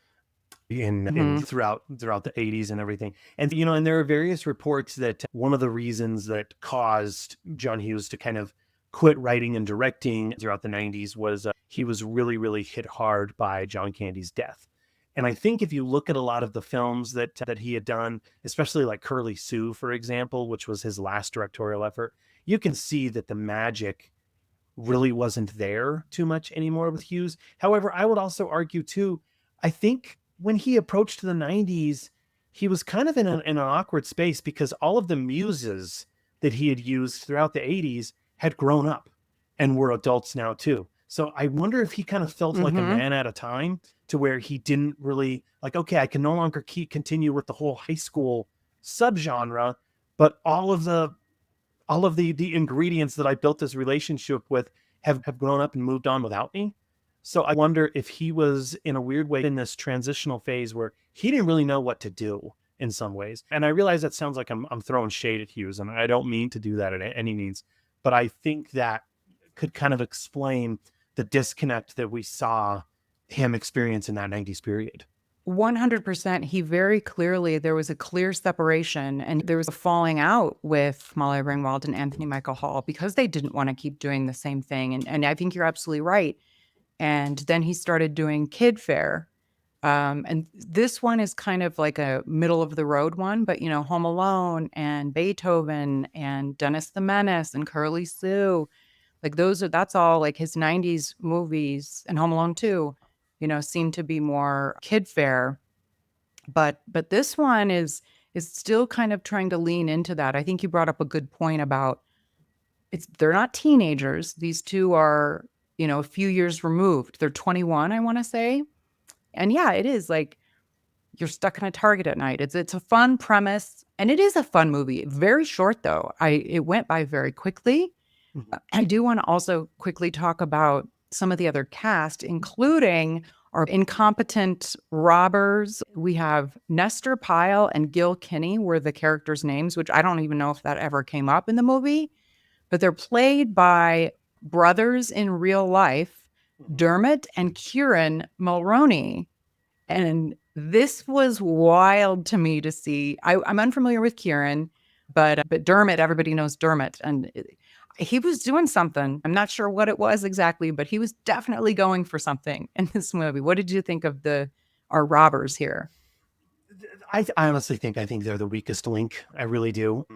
in throughout the 80s and everything. And, and there are various reports that one of the reasons that caused John Hughes to kind of quit writing and directing throughout the 90s was he was really, really hit hard by John Candy's death. And I think if you look at a lot of the films that he had done, especially like Curly Sue, for example, which was his last directorial effort, you can see that the magic really wasn't there too much anymore with Hughes. However, I would also argue too, I think when he approached the 90s, he was kind of in an awkward space because all of the muses that he had used throughout the 80s had grown up and were adults now too. So I wonder if he kind of felt like a man at a time, to where he didn't really like, okay, I can no longer continue with the whole high school subgenre, but all of the ingredients that I built this relationship with have grown up and moved on without me. So I wonder if he was in a weird way in this transitional phase where he didn't really know what to do in some ways. And I realize that sounds like I'm throwing shade at Hughes, and I don't mean to do that at any means, but I think that could kind of explain the disconnect that we saw him experience in that 90s period. 100%. He very clearly, there was a clear separation, and there was a falling out with Molly Ringwald and Anthony Michael Hall because they didn't want to keep doing the same thing. And I think you're absolutely right. And then he started doing Kid Fair. And this one is kind of like a middle of the road one, but Home Alone and Beethoven and Dennis the Menace and Curly Sue, like that's all like his 90s movies, and Home Alone 2, seem to be more kid fare. But this one is still kind of trying to lean into that. I think you brought up a good point about they're not teenagers. These two are, a few years removed. They're 21, I want to say. And yeah, it is like you're stuck in a Target at night. It's a fun premise, and it is a fun movie. Very short though. It went by very quickly. I do want to also quickly talk about some of the other cast, including our incompetent robbers. We have Nestor Pyle and Gil Kinney were the characters' names, which I don't even know if that ever came up in the movie, but they're played by brothers in real life, Dermot and Kieran Mulroney. And this was wild to me to see. I'm unfamiliar with Kieran, but Dermot, everybody knows Dermot, and he was doing something. I'm not sure what it was exactly, but he was definitely going for something in this movie. What did you think of our robbers here? I honestly think they're the weakest link. I really do.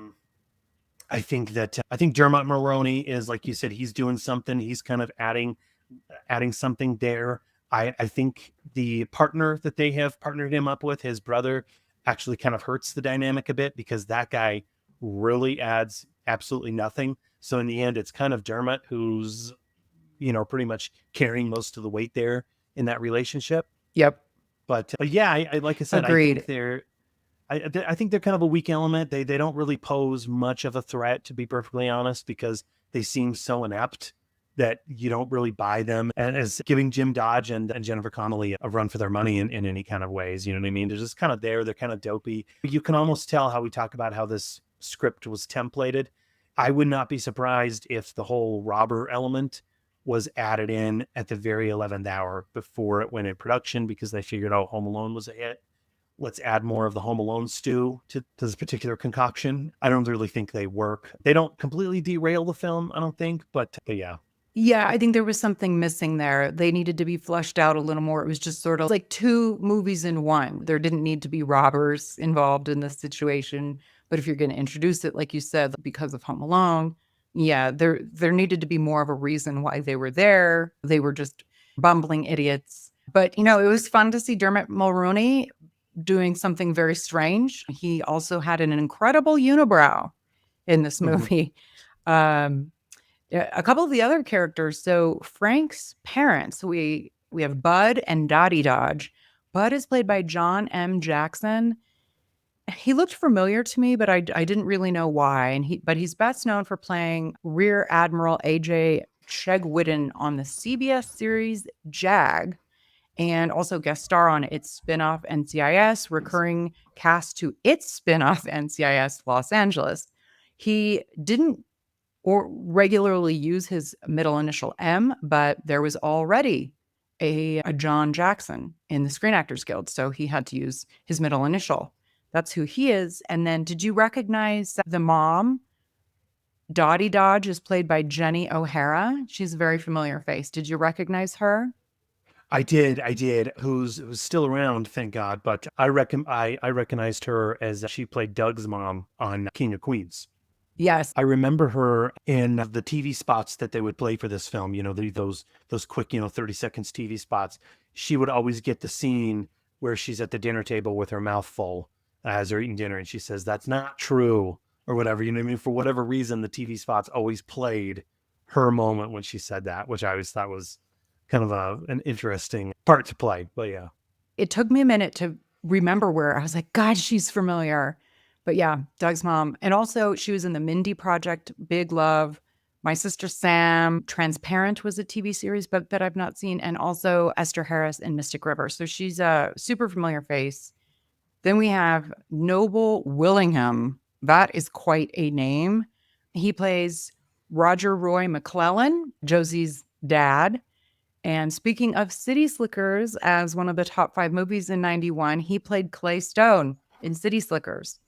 I think Dermot Mulroney is, like you said, he's doing something. He's kind of adding something there. I think the partner that they have partnered him up with, his brother, actually kind of hurts the dynamic a bit because that guy really adds absolutely nothing. So in the end, it's kind of Dermot who's, pretty much carrying most of the weight there in that relationship. Yep. But yeah, I like I said, Agreed. I think they're kind of a weak element. They don't really pose much of a threat, to be perfectly honest, because they seem so inept that you don't really buy them and as giving Jim Dodge and Jennifer Connelly a run for their money in any kind of ways. You know what I mean? They're just kind of there. They're kind of dopey. You can almost tell how we talk about how this script was templated. I would not be surprised if the whole robber element was added in at the very 11th hour before it went in production because they figured out Home Alone was a hit. Let's add more of the Home Alone stew to this particular concoction. I don't really think they work. They don't completely derail the film, I don't think, but yeah. Yeah, I think there was something missing there. They needed to be fleshed out a little more. It was just sort of like two movies in one. There didn't need to be robbers involved in this situation. But if you're going to introduce it, like you said, because of Home Alone, yeah, there needed to be more of a reason why they were there. They were just bumbling idiots. But, it was fun to see Dermot Mulroney doing something very strange. He also had an incredible unibrow in this movie. Yeah, a couple of the other characters. So Frank's parents, we have Bud and Dottie Dodge. Bud is played by John M. Jackson. He looked familiar to me, but I didn't really know why. But he's best known for playing Rear Admiral A.J. Chegwidden on the CBS series Jag, and also guest star on its spinoff NCIS, recurring cast to its spinoff NCIS Los Angeles. He didn't or regularly use his middle initial M, but there was already a John Jackson in the Screen Actors Guild, so he had to use his middle initial. That's who he is. And then did you recognize the mom? Dottie Dodge is played by Jenny O'Hara. She's a very familiar face. Did you recognize her? I did. Who's still around, thank God. But I recognized her as she played Doug's mom on King of Queens. Yes. I remember her in the TV spots that they would play for this film, those quick, 30 seconds TV spots. She would always get the scene where she's at the dinner table with her mouth full as they're eating dinner. And she says, "That's not true," or whatever. You know what I mean? For whatever reason, the TV spots always played her moment when she said that, which I always thought was kind of an interesting part to play. But yeah. It took me a minute to remember where I was like, God, she's familiar. But yeah, Doug's mom. And also she was in the Mindy Project, Big Love, My Sister Sam, Transparent was a TV series, but that I've not seen. And also Esther Harris in Mystic River. So she's a super familiar face. Then we have Noble Willingham. That is quite a name. He plays Roger Roy McClellan, Josie's dad. And speaking of City Slickers, as one of the top 5 movies in 91, he played Clay Stone in City Slickers.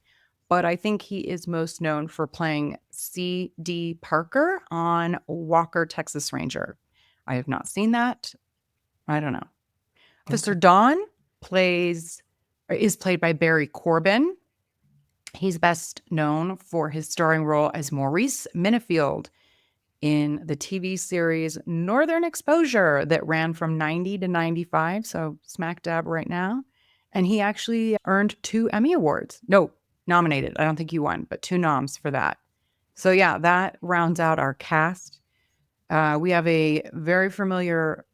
But I think he is most known for playing C.D. Parker on Walker, Texas Ranger. I have not seen that. I don't know. Officer Don is played by Barry Corbin. He's best known for his starring role as Maurice Minifield in the TV series Northern Exposure that ran from 90 to 95, so smack dab right now. And he actually earned 2 Emmy Awards. No, nominated. I don't think he won, but 2 noms for that. So yeah, that rounds out our cast. We have a very familiar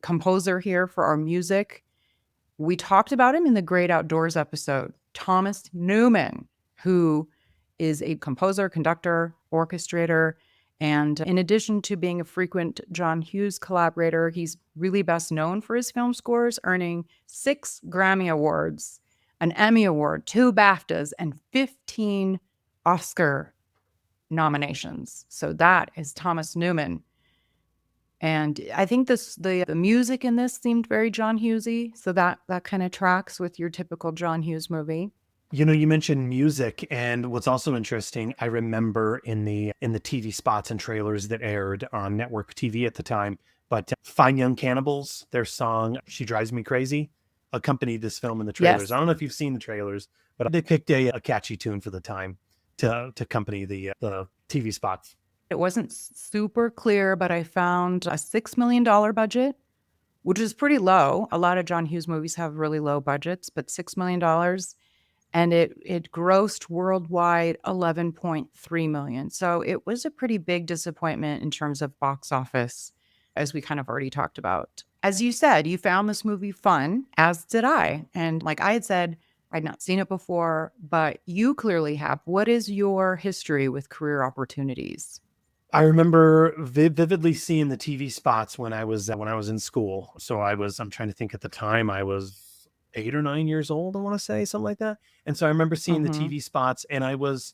composer here for our music. We talked about him in the Great Outdoors episode, Thomas Newman, who is a composer, conductor, orchestrator, and in addition to being a frequent John Hughes collaborator, he's really best known for his film scores, earning 6 Grammy Awards, an Emmy Award, 2 BAFTAs, and 15 Oscar nominations. So that is Thomas Newman. And I think the music in this seemed very John Hughesy, so that kind of tracks with your typical John Hughes movie. You mentioned music, and what's also interesting, I remember in the TV spots and trailers that aired on network TV at the time, but Fine Young Cannibals, their song "She Drives Me Crazy" accompanied this film in the trailers. Yes. I don't know if you've seen the trailers, but they picked a catchy tune for the time to accompany the TV spots. It wasn't super clear, but I found a $6 million budget, which is pretty low. A lot of John Hughes movies have really low budgets, but $6 million. And it grossed worldwide $11.3 million. So it was a pretty big disappointment in terms of box office, as we kind of already talked about. As you said, you found this movie fun, as did I. And like I had said, I'd not seen it before, but you clearly have. What is your history with Career Opportunities? I remember vividly seeing the TV spots when I was in school. So I'm trying to think at the time, I was 8 or 9 years old, I want to say, something like that. And so I remember seeing the TV spots, and I was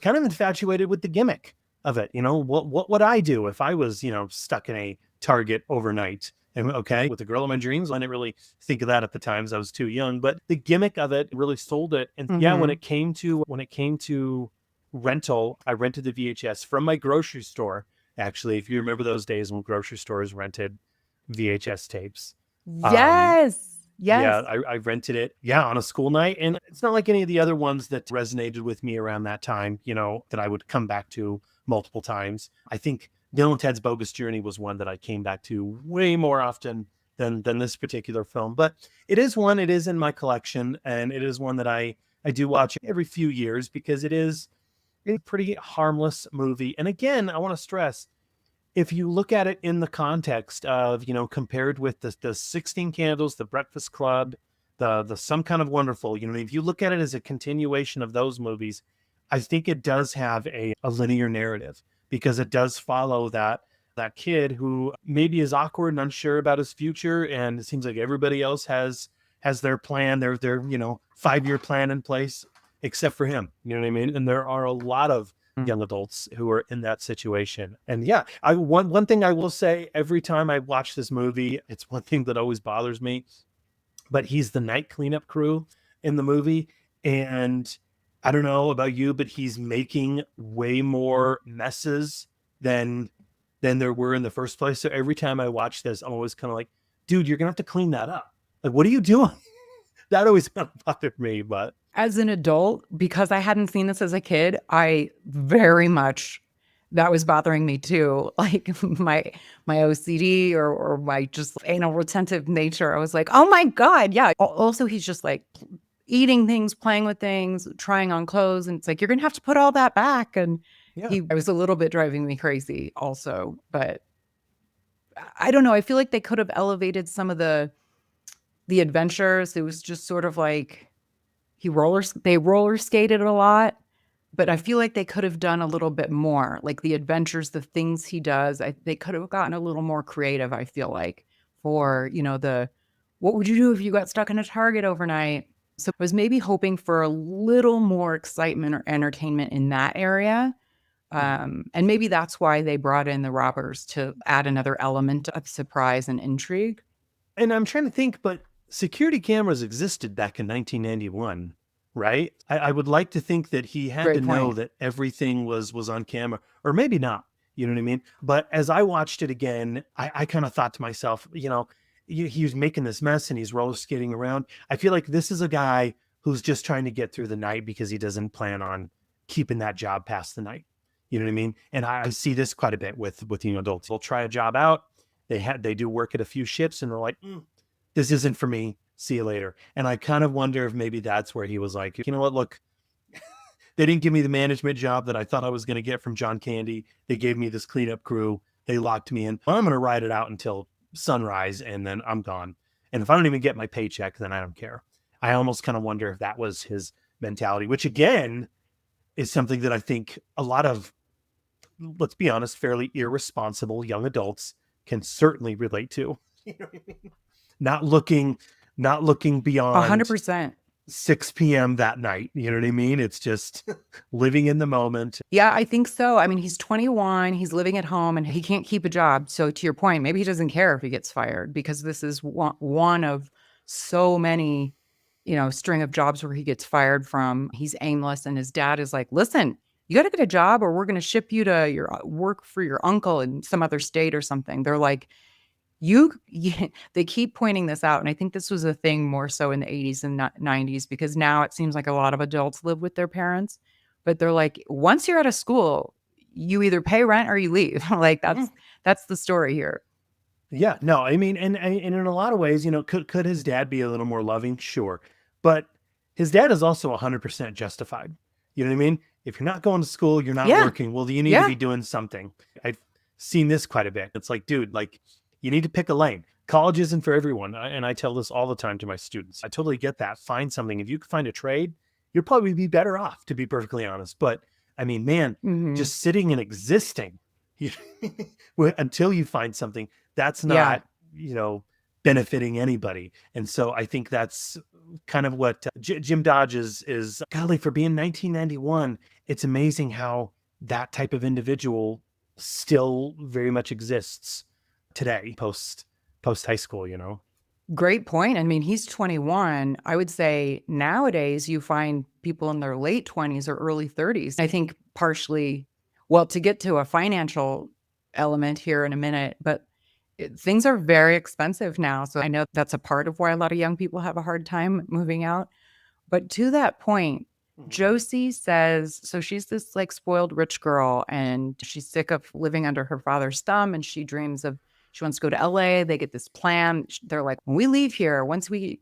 kind of infatuated with the gimmick of it. What would I do if I was, stuck in a Target overnight? And okay, with the girl of my dreams, I didn't really think of that at the times. I was too young, but the gimmick of it really sold it. And yeah, when it came to rental, I rented the VHS from my grocery store. Actually, if you remember those days when grocery stores rented VHS tapes. Yes. Yeah, I rented it, on a school night. And it's not like any of the other ones that resonated with me around that time, that I would come back to multiple times. I think Bill and Ted's Bogus Journey was one that I came back to way more often than this particular film. But it is in my collection, and it is one that I do watch every few years because it is a pretty harmless movie. And again, I want to stress, if you look at it in the context of, compared with the 16 Candles, the Breakfast Club, the Some Kind of Wonderful, if you look at it as a continuation of those movies, I think it does have a linear narrative, because it does follow that kid who maybe is awkward and unsure about his future. And it seems like everybody else has their plan, their 5-year plan in place, except for him. You know what I mean? And there are a lot of young adults who are in that situation. And yeah, one thing I will say, every time I watch this movie, it's one thing that always bothers me, but he's the night cleanup crew in the movie. And I don't know about you, but he's making way more messes than there were in the first place. So every time I watch this, I'm always kind of like, dude, you're gonna have to clean that up. Like, what are you doing? That always kind of bothered me. But as an adult, because I hadn't seen this as a kid, I very much, that was bothering me too. Like my OCD or my just anal retentive nature. I was like, oh my God. Yeah. Also, he's just like eating things, playing with things, trying on clothes. And it's like, you're going to have to put all that back. And I was a little bit driving me crazy also. But I don't know. I feel like they could have elevated some of the adventures. It was just sort of like they roller skated a lot. But I feel like they could have done a little bit more, like the adventures, the things he does. They could have gotten a little more creative, I feel like, for, what would you do if you got stuck in a Target overnight? So I was maybe hoping for a little more excitement or entertainment in that area. And maybe that's why they brought in the robbers, to add another element of surprise and intrigue. And I'm trying to think, but security cameras existed back in 1991. Right? I would like to think that he had to know that everything was on camera, or maybe not. You know what I mean? But as I watched it again, I kind of thought to myself, he was making this mess and he's roller skating around. I feel like this is a guy who's just trying to get through the night because he doesn't plan on keeping that job past the night. You know what I mean? And I see this quite a bit with adults. They'll try a job out. They do work at a few shifts and they're like, this isn't for me. See you later. And I kind of wonder if maybe that's where he was like, you know what, look, they didn't give me the management job that I thought I was going to get from John Candy. They gave me this cleanup crew. They locked me in. I'm going to ride it out until sunrise and then I'm gone. And if I don't even get my paycheck, then I don't care. I almost kind of wonder if that was his mentality, which again is something that I think a lot of, let's be honest, fairly irresponsible young adults can certainly relate to. You know what I mean? Not looking beyond 100%. 6 p.m. that night. You know what I mean? It's just living in the moment. Yeah, I think so. I mean, he's 21, he's living at home and he can't keep a job. So to your point, maybe he doesn't care if he gets fired, because this is one of so many, string of jobs where he gets fired from. He's aimless and his dad is like, listen, you got to get a job or we're going to ship you to your work for your uncle in some other state or something. They're like, they keep pointing this out. And I think this was a thing more so in the 80s and 90s, because now it seems like a lot of adults live with their parents, but they're like, once you're out of school, you either pay rent or you leave. Like that's the story here. Yeah, no, I mean, and in a lot of ways, could his dad be a little more loving? Sure. But his dad is also 100% justified. You know what I mean? If you're not going to school, you're not working. Well, you need to be doing something. I've seen this quite a bit. It's like, dude, like, you need to pick a lane. College isn't for everyone. And I tell this all the time to my students. I totally get that. Find something. If you can find a trade, you'll probably be better off, to be perfectly honest. But I mean, man, just sitting and existing until you find something, that's not, benefiting anybody. And so I think that's kind of what Jim Dodge is, golly, for being 1991, it's amazing how that type of individual still very much exists today, post high school, Great point. I mean, he's 21. I would say nowadays you find people in their late 20s or early 30s. I think partially, to get to a financial element here in a minute, but things are very expensive now. So I know that's a part of why a lot of young people have a hard time moving out. But to that point, Josie says, so she's this like spoiled rich girl and she's sick of living under her father's thumb and she dreams of, she wants to go to LA. They get this plan. They're like, when we leave here, once we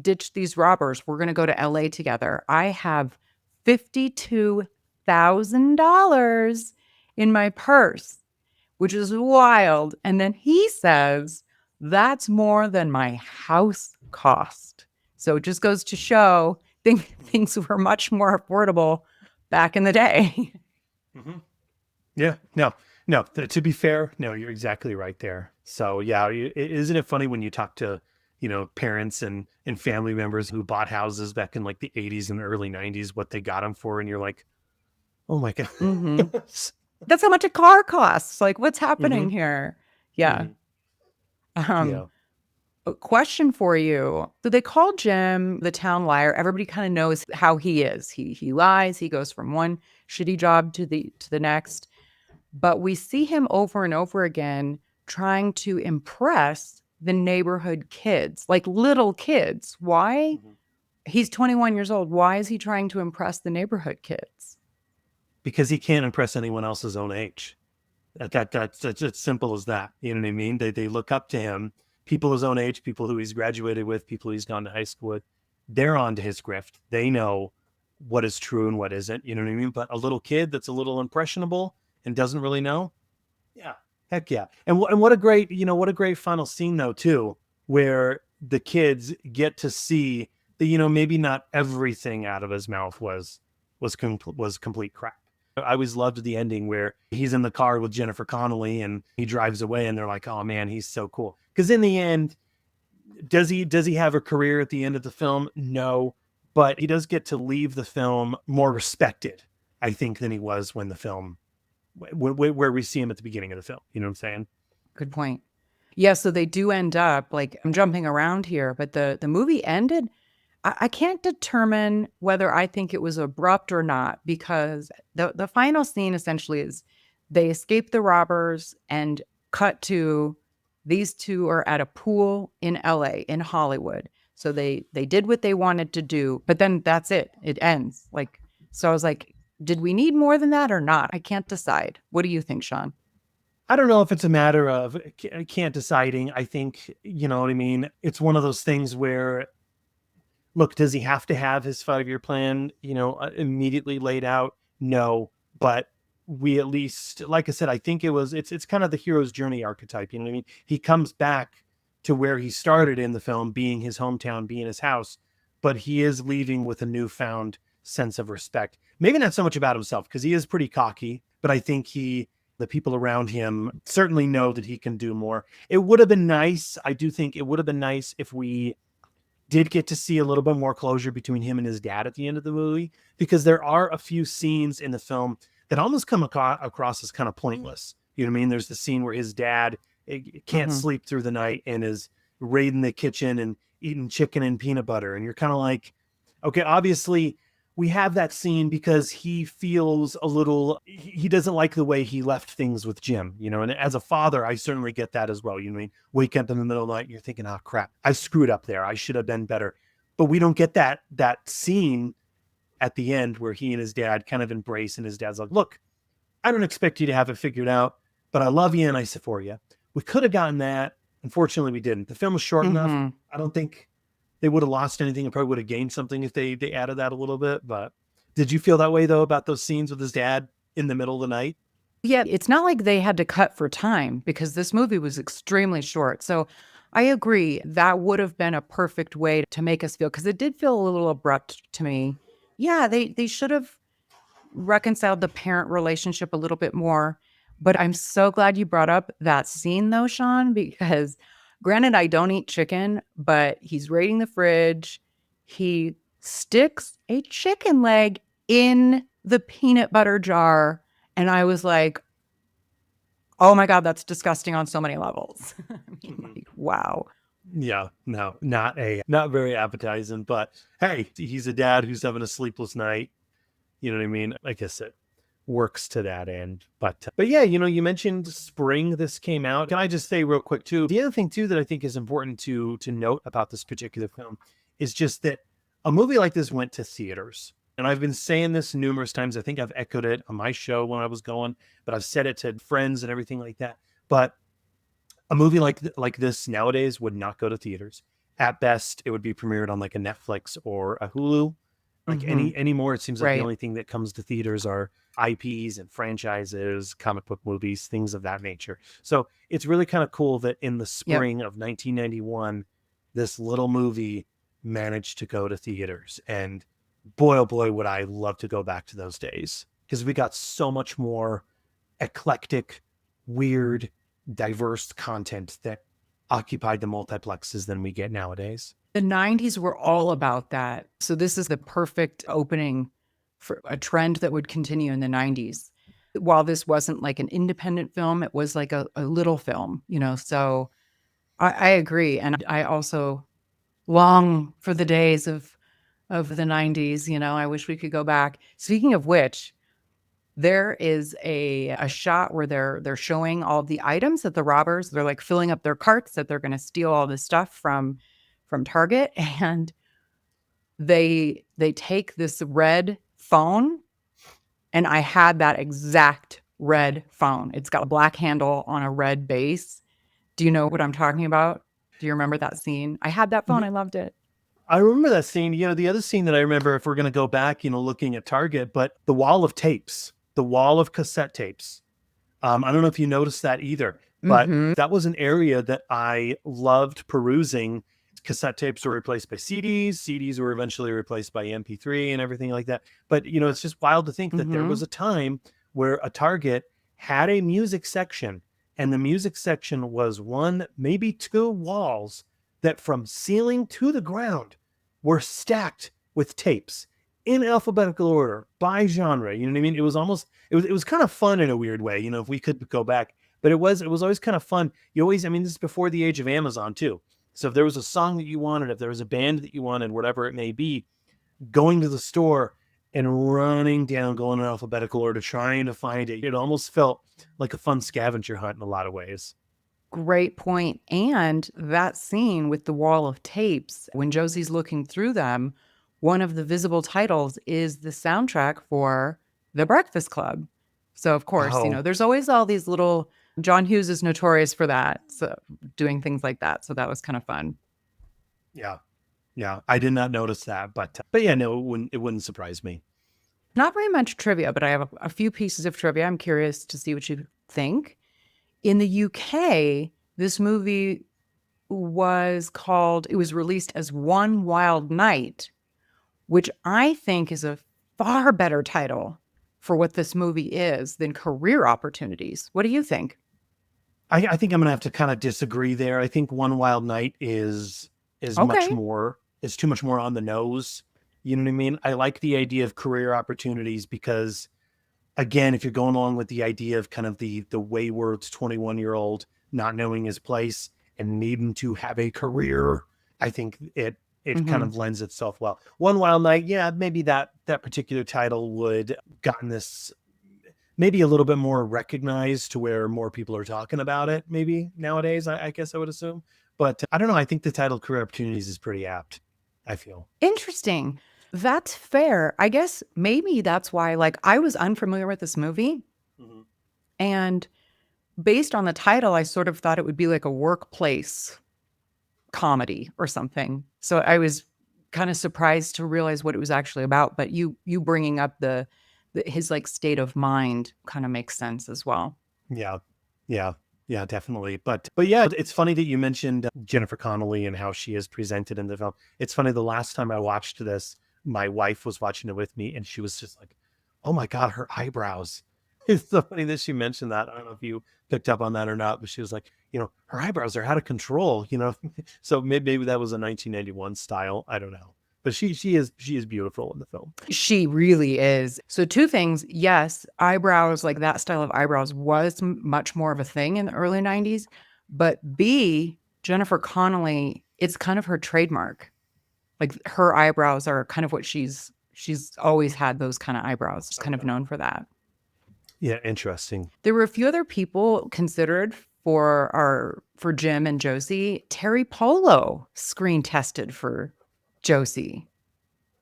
ditch these robbers, we're going to go to LA together. I have $52,000 in my purse, which is wild. And then he says, that's more than my house cost. So it just goes to show things were much more affordable back in the day. Mm-hmm. Yeah, no, to be fair, no, you're exactly right there. So yeah, isn't it funny when you talk to, parents and family members who bought houses back in like the 80s and early 90s, what they got them for, and you're like, oh my God. Mm-hmm. That's how much a car costs. Like, what's happening Mm-hmm. here? Yeah. Mm-hmm. Yeah. A question for you. So they call Jim the town liar. Everybody kind of knows how he is. He lies. He goes from one shitty job to the next. But we see him over and over again trying to impress the neighborhood kids, like little kids. Why? Mm-hmm. He's 21 years old. Why is he trying to impress the neighborhood kids? Because he can't impress anyone else his own age. That's as simple as that. You know what I mean? They look up to him. People his own age, people who he's graduated with, people he's gone to high school with, they're on to his grift. They know what is true and what isn't. You know what I mean? But a little kid that's a little impressionable and doesn't really know, yeah, heck yeah. And what a great, what a great final scene though too, where the kids get to see that maybe not everything out of his mouth was complete crap. I always loved the ending where he's in the car with Jennifer Connelly and he drives away and they're like, oh man, he's so cool. Because in the end, does he have a career at the end of the film? No, but he does get to leave the film more respected, I think, than he was when the film, where we see him at the beginning of the film. You know what I'm saying? Good point. Yeah, so they do end up, like, I'm jumping around here, but the movie ended. I can't determine whether I think it was abrupt or not, because the final scene essentially is they escape the robbers and cut to these two are at a pool in LA, in Hollywood. So they did what they wanted to do, but then that's it. It ends. Like, so I was like, did we need more than that or not? I can't decide. What do you think, Sean? I don't know if it's a matter of can't deciding. I think, you know what I mean? It's one of those things where, look, does he have to have his 5-year plan, immediately laid out? No, but we at least, like I said, I think it's kind of the hero's journey archetype. You know what I mean? He comes back to where he started in the film, being his hometown, being his house, but he is leaving with a newfound sense of respect. Maybe not so much about himself, because he is pretty cocky, but I think the people around him certainly know that he can do more. It would have been nice. I do think it would have been nice if we did get to see a little bit more closure between him and his dad at the end of the movie, because there are a few scenes in the film that almost come across as kind of pointless. You know what I mean? There's the scene where his dad can't sleep through the night and is raiding the kitchen and eating chicken and peanut butter. And you're kind of like, okay, obviously we have that scene because he feels he doesn't like the way he left things with Jim, and as a father, I certainly get that as well. You know what I mean? Wake up in the middle of the night and you're thinking, oh crap, I screwed up there. I should have been better. But we don't get that scene at the end where he and his dad kind of embrace, and his dad's like, look, I don't expect you to have it figured out, but I love you and I support you. We could have gotten that. Unfortunately, we didn't. The film was short enough. I don't think they would have lost anything and probably would have gained something if they added that a little bit. But did you feel that way, though, about those scenes with his dad in the middle of the night? Yeah, it's not like they had to cut for time, because this movie was extremely short. So I agree. That would have been a perfect way to make us feel, because it did feel a little abrupt to me. Yeah, they should have reconciled the parent relationship a little bit more. But I'm so glad you brought up that scene, though, Sean, because granted, I don't eat chicken, but he's raiding the fridge. He sticks a chicken leg in the peanut butter jar. And I was like, oh my God, that's disgusting on so many levels. I mean, like, wow. Yeah, no, not very appetizing, but hey, he's a dad who's having a sleepless night. You know what I mean? I guess it works to that end. But yeah, you mentioned spring this came out. Can I just say real quick too, the other thing too that I think is important to note about this particular film is just that a movie like this went to theaters. And I've been saying this numerous times. I think I've echoed it on my show when I was going, but I've said it to friends and everything like that. But a movie like this nowadays would not go to theaters. At best, it would be premiered on like a Netflix or a Hulu. Like anymore, it seems like the only thing that comes to theaters are IPs and franchises, comic book movies, things of that nature. So it's really kind of cool that in the spring of 1991, this little movie managed to go to theaters. And boy, oh boy, would I love to go back to those days, because we got so much more eclectic, weird, diverse content that occupied the multiplexes than we get nowadays. The 90s were all about that. So this is the perfect opening for a trend that would continue in the 90s. While this wasn't like an independent film, it was like a little film, you know. So I agree. And I also long for the days of the 90s, you know. I wish we could go back. Speaking of which, there is a shot where they're showing all the items that the robbers, they're like filling up their carts that they're going to steal all this stuff from Target, and they take this red phone, and I had that exact red phone. It's got a black handle on a red base. Do you know what I'm talking about? Do you remember that scene? I had that phone. I loved it. I remember that scene. You know, the other scene that I remember, if we're going to go back, you know, looking at Target, but the wall of tapes, the wall of cassette tapes. I don't know if you noticed that either, but that was an area that I loved perusing. Cassette tapes were replaced by CDs. CDs were eventually replaced by MP3 and everything like that. But, you know, it's just wild to think that there was a time where a Target had a music section, and the music section was one, maybe two walls that from ceiling to the ground were stacked with tapes in alphabetical order by genre. You know what I mean? It was almost, it was kind of fun in a weird way, you know, if we could go back, but it was always kind of fun. You always, I mean, this is before the age of Amazon too. So if there was a song that you wanted, if there was a band that you wanted, whatever it may be, going to the store and running down, going in alphabetical order, trying to find it, it almost felt like a fun scavenger hunt in a lot of ways. Great point. And that scene with the wall of tapes, when Josie's looking through them, one of the visible titles is the soundtrack for The Breakfast Club. So, of course, you know, there's always all these little, John Hughes is notorious for that. So doing things like that. So that was kind of fun. Yeah. Yeah. I did not notice that, but yeah, no, it wouldn't surprise me. Not very much trivia, but I have a few pieces of trivia. I'm curious to see what you think. In the UK, this movie it was released as One Wild Night, which I think is a far better title for what this movie is than Career Opportunities. What do you think? I think I'm going to have to kind of disagree there. I think One Wild Night is much more, is too much more on the nose. You know what I mean? I like the idea of Career Opportunities because, again, if you're going along with the idea of kind of the wayward 21-year-old not knowing his place and needing to have a career, I think it kind of lends itself well. One Wild Night, yeah, maybe that particular title would gotten this maybe a little bit more recognized to where more people are talking about it maybe nowadays, I guess I would assume. But I don't know. I think the title Career Opportunities is pretty apt, I feel. Interesting. That's fair. I guess maybe that's why, like, I was unfamiliar with this movie. And based on the title, I sort of thought it would be like a workplace comedy or something. So I was kind of surprised to realize what it was actually about. But you bringing up his like state of mind kind of makes sense as well. Yeah, definitely. But yeah, it's funny that you mentioned Jennifer Connelly and how she is presented in the film. It's funny, the last time I watched this, my wife was watching it with me and she was just like, oh my God, her eyebrows. It's so funny that she mentioned that. I don't know if you picked up on that or not, but she was like, you know, her eyebrows are out of control, you know? So maybe that was a 1991 style. I don't know. But she is beautiful in the film. She really is. So two things. Yes, eyebrows, like that style of eyebrows was much more of a thing in the early 90s. But B, Jennifer Connelly, it's kind of her trademark. Like her eyebrows are kind of what she's always had, those kind of eyebrows. She's kind of known for that. Yeah, interesting. There were a few other people considered for Jim and Josie. Terry Polo screen tested for Josie.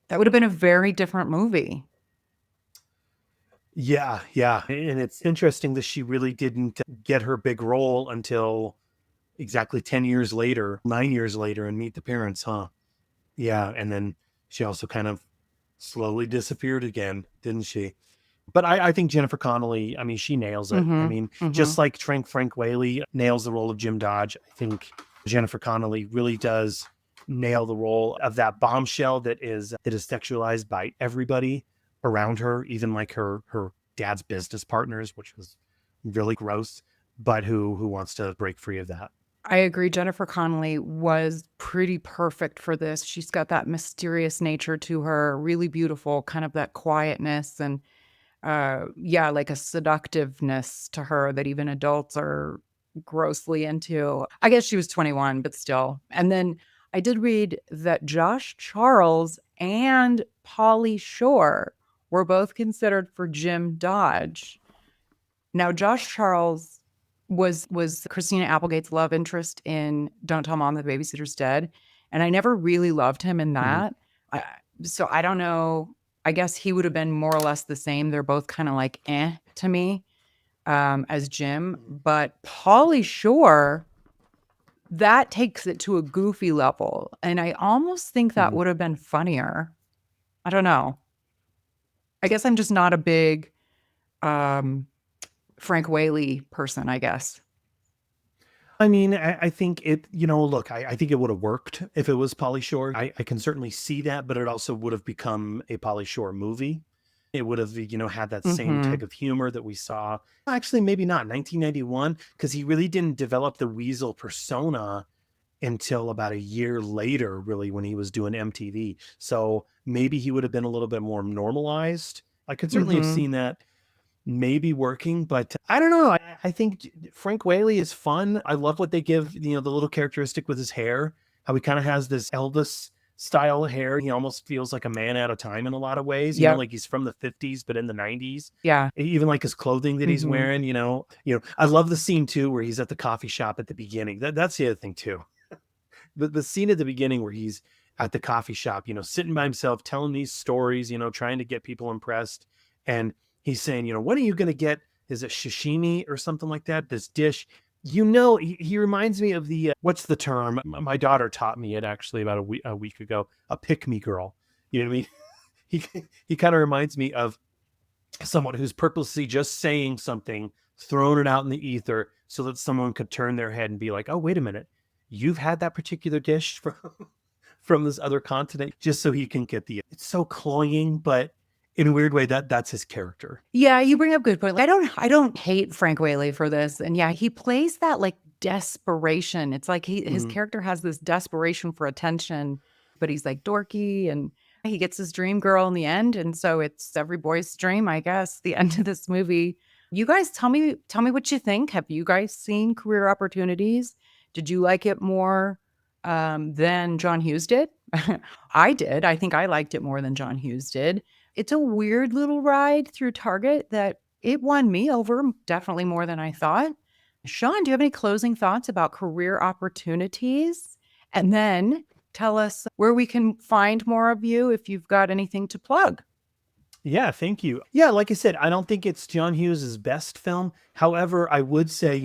That would have been a very different movie. Yeah. And it's interesting that she really didn't get her big role until exactly 9 years later in Meet the Parents, huh? Yeah. And then she also kind of slowly disappeared again, didn't she? But I think Jennifer Connelly, I mean, she nails it. I Mhm, mean, mhm. just like Frank Whaley nails the role of Jim Dodge, I think Jennifer Connelly really does nail the role of that bombshell that is sexualized by everybody around her, even like her dad's business partners, which was really gross, but who wants to break free of that. I agree. Jennifer Connelly was pretty perfect for this. She's got that mysterious nature to her, really beautiful, kind of that quietness and yeah, like a seductiveness to her that even adults are grossly into. I guess she was 21, but still. And then I did read that Josh Charles and Pauly Shore were both considered for Jim Dodge. Now, Josh Charles was Christina Applegate's love interest in Don't Tell Mom the Babysitter's Dead, and I never really loved him in that. I so I don't know. I guess he would have been more or less the same. They're both kind of like to me as Jim, but Pauly Shore, that takes it to a goofy level, and I almost think that would have been funnier. I don't know. I guess I'm just not a big Frank Whaley person, I guess. I mean, I think it, look, I think it would have worked if it was Pauly Shore. I can certainly see that, but it also would have become a Pauly Shore movie. It would have, had that same type of humor that we saw. Actually, maybe not 1991, because he really didn't develop the Weasel persona until about a year later, really, when he was doing MTV. So maybe he would have been a little bit more normalized. I could certainly have seen that maybe working, but I don't know. I think Frank Whaley is fun. I love what they give, the little characteristic with his hair, how he kind of has this Elvis style hair. He almost feels like a man out of time in a lot of ways, like he's from the 50s, but in the 90s. Yeah. Even like his clothing that he's wearing, I love the scene too, where he's at the coffee shop at the beginning. That's the other thing too. The scene at the beginning where he's at the coffee shop, sitting by himself, telling these stories, trying to get people impressed. And he's saying, when are you going to get, is it sashimi or something like that? This dish, he reminds me of the, what's the term? My daughter taught me it actually about a week ago, a pick-me girl. You know what I mean? He kind of reminds me of someone who's purposely just saying something, throwing it out in the ether so that someone could turn their head and be like, oh, wait a minute. You've had that particular dish from this other continent, just so he can get it's so cloying, but in a weird way, that's his character. Yeah, you bring up a good point. I don't hate Frank Whaley for this. And yeah, he plays that like desperation. It's like his character has this desperation for attention, but he's like dorky and he gets his dream girl in the end. And so it's every boy's dream, I guess, the end of this movie. You guys tell me what you think. Have you guys seen Career Opportunities? Did you like it more than John Hughes did? I did. I think I liked it more than John Hughes did. It's a weird little ride through Target that it won me over definitely more than I thought. Sean, do you have any closing thoughts about Career Opportunities? And then tell us where we can find more of you if you've got anything to plug. Yeah, thank you. Yeah, like I said, I don't think it's John Hughes' best film. However, I would say,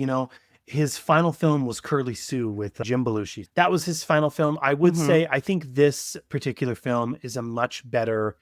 his final film was Curly Sue with Jim Belushi. That was his final film. I would say, I think this particular film is a much better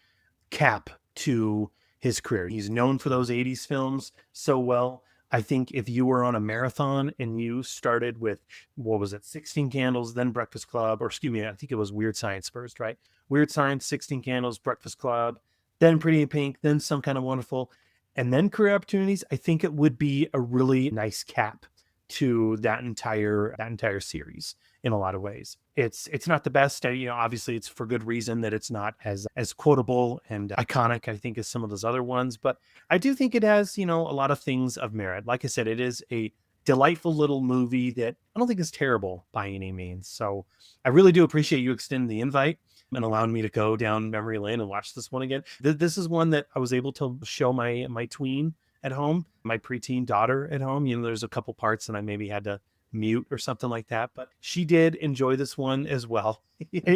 cap to his career. He's known for those 80s films so well. I think if you were on a marathon and you started with, 16 Candles, then Breakfast Club, or excuse me, I think it was Weird Science first, right? Weird Science, 16 Candles, Breakfast Club, then Pretty in Pink, then Some Kind of Wonderful, and then Career Opportunities. I think it would be a really nice cap to that entire series in a lot of ways. It's not the best, obviously it's for good reason that it's not as quotable and iconic, I think, as some of those other ones, but I do think it has, a lot of things of merit. Like I said, it is a delightful little movie that I don't think is terrible by any means. So I really do appreciate you extending the invite and allowing me to go down memory lane and watch this one again. This is one that I was able to show my tween at home, my preteen daughter at home. There's a couple parts that I maybe had to mute or something like that, but she did enjoy this one as well.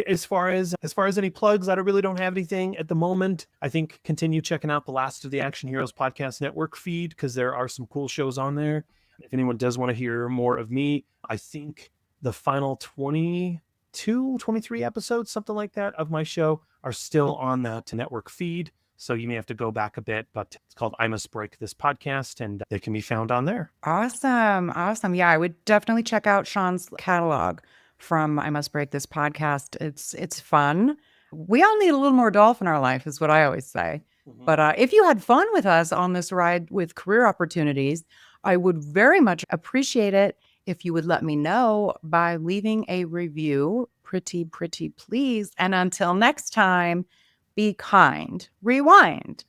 As far as any plugs, I really don't have anything at the moment. I think continue checking out the Last of the Action Heroes Podcast Network feed, because there are some cool shows on there. If anyone does want to hear more of me, I think the final 22, 23 episodes, something like that, of my show are still on that network feed. So you may have to go back a bit, but it's called I Must Break This Podcast, and it can be found on there. Awesome. Awesome. Yeah, I would definitely check out Sean's catalog from I Must Break This Podcast. It's fun. We all need a little more Dolph in our life, is what I always say. But if you had fun with us on this ride with Career Opportunities, I would very much appreciate it if you would let me know by leaving a review. Pretty please. And until next time, be kind. Rewind.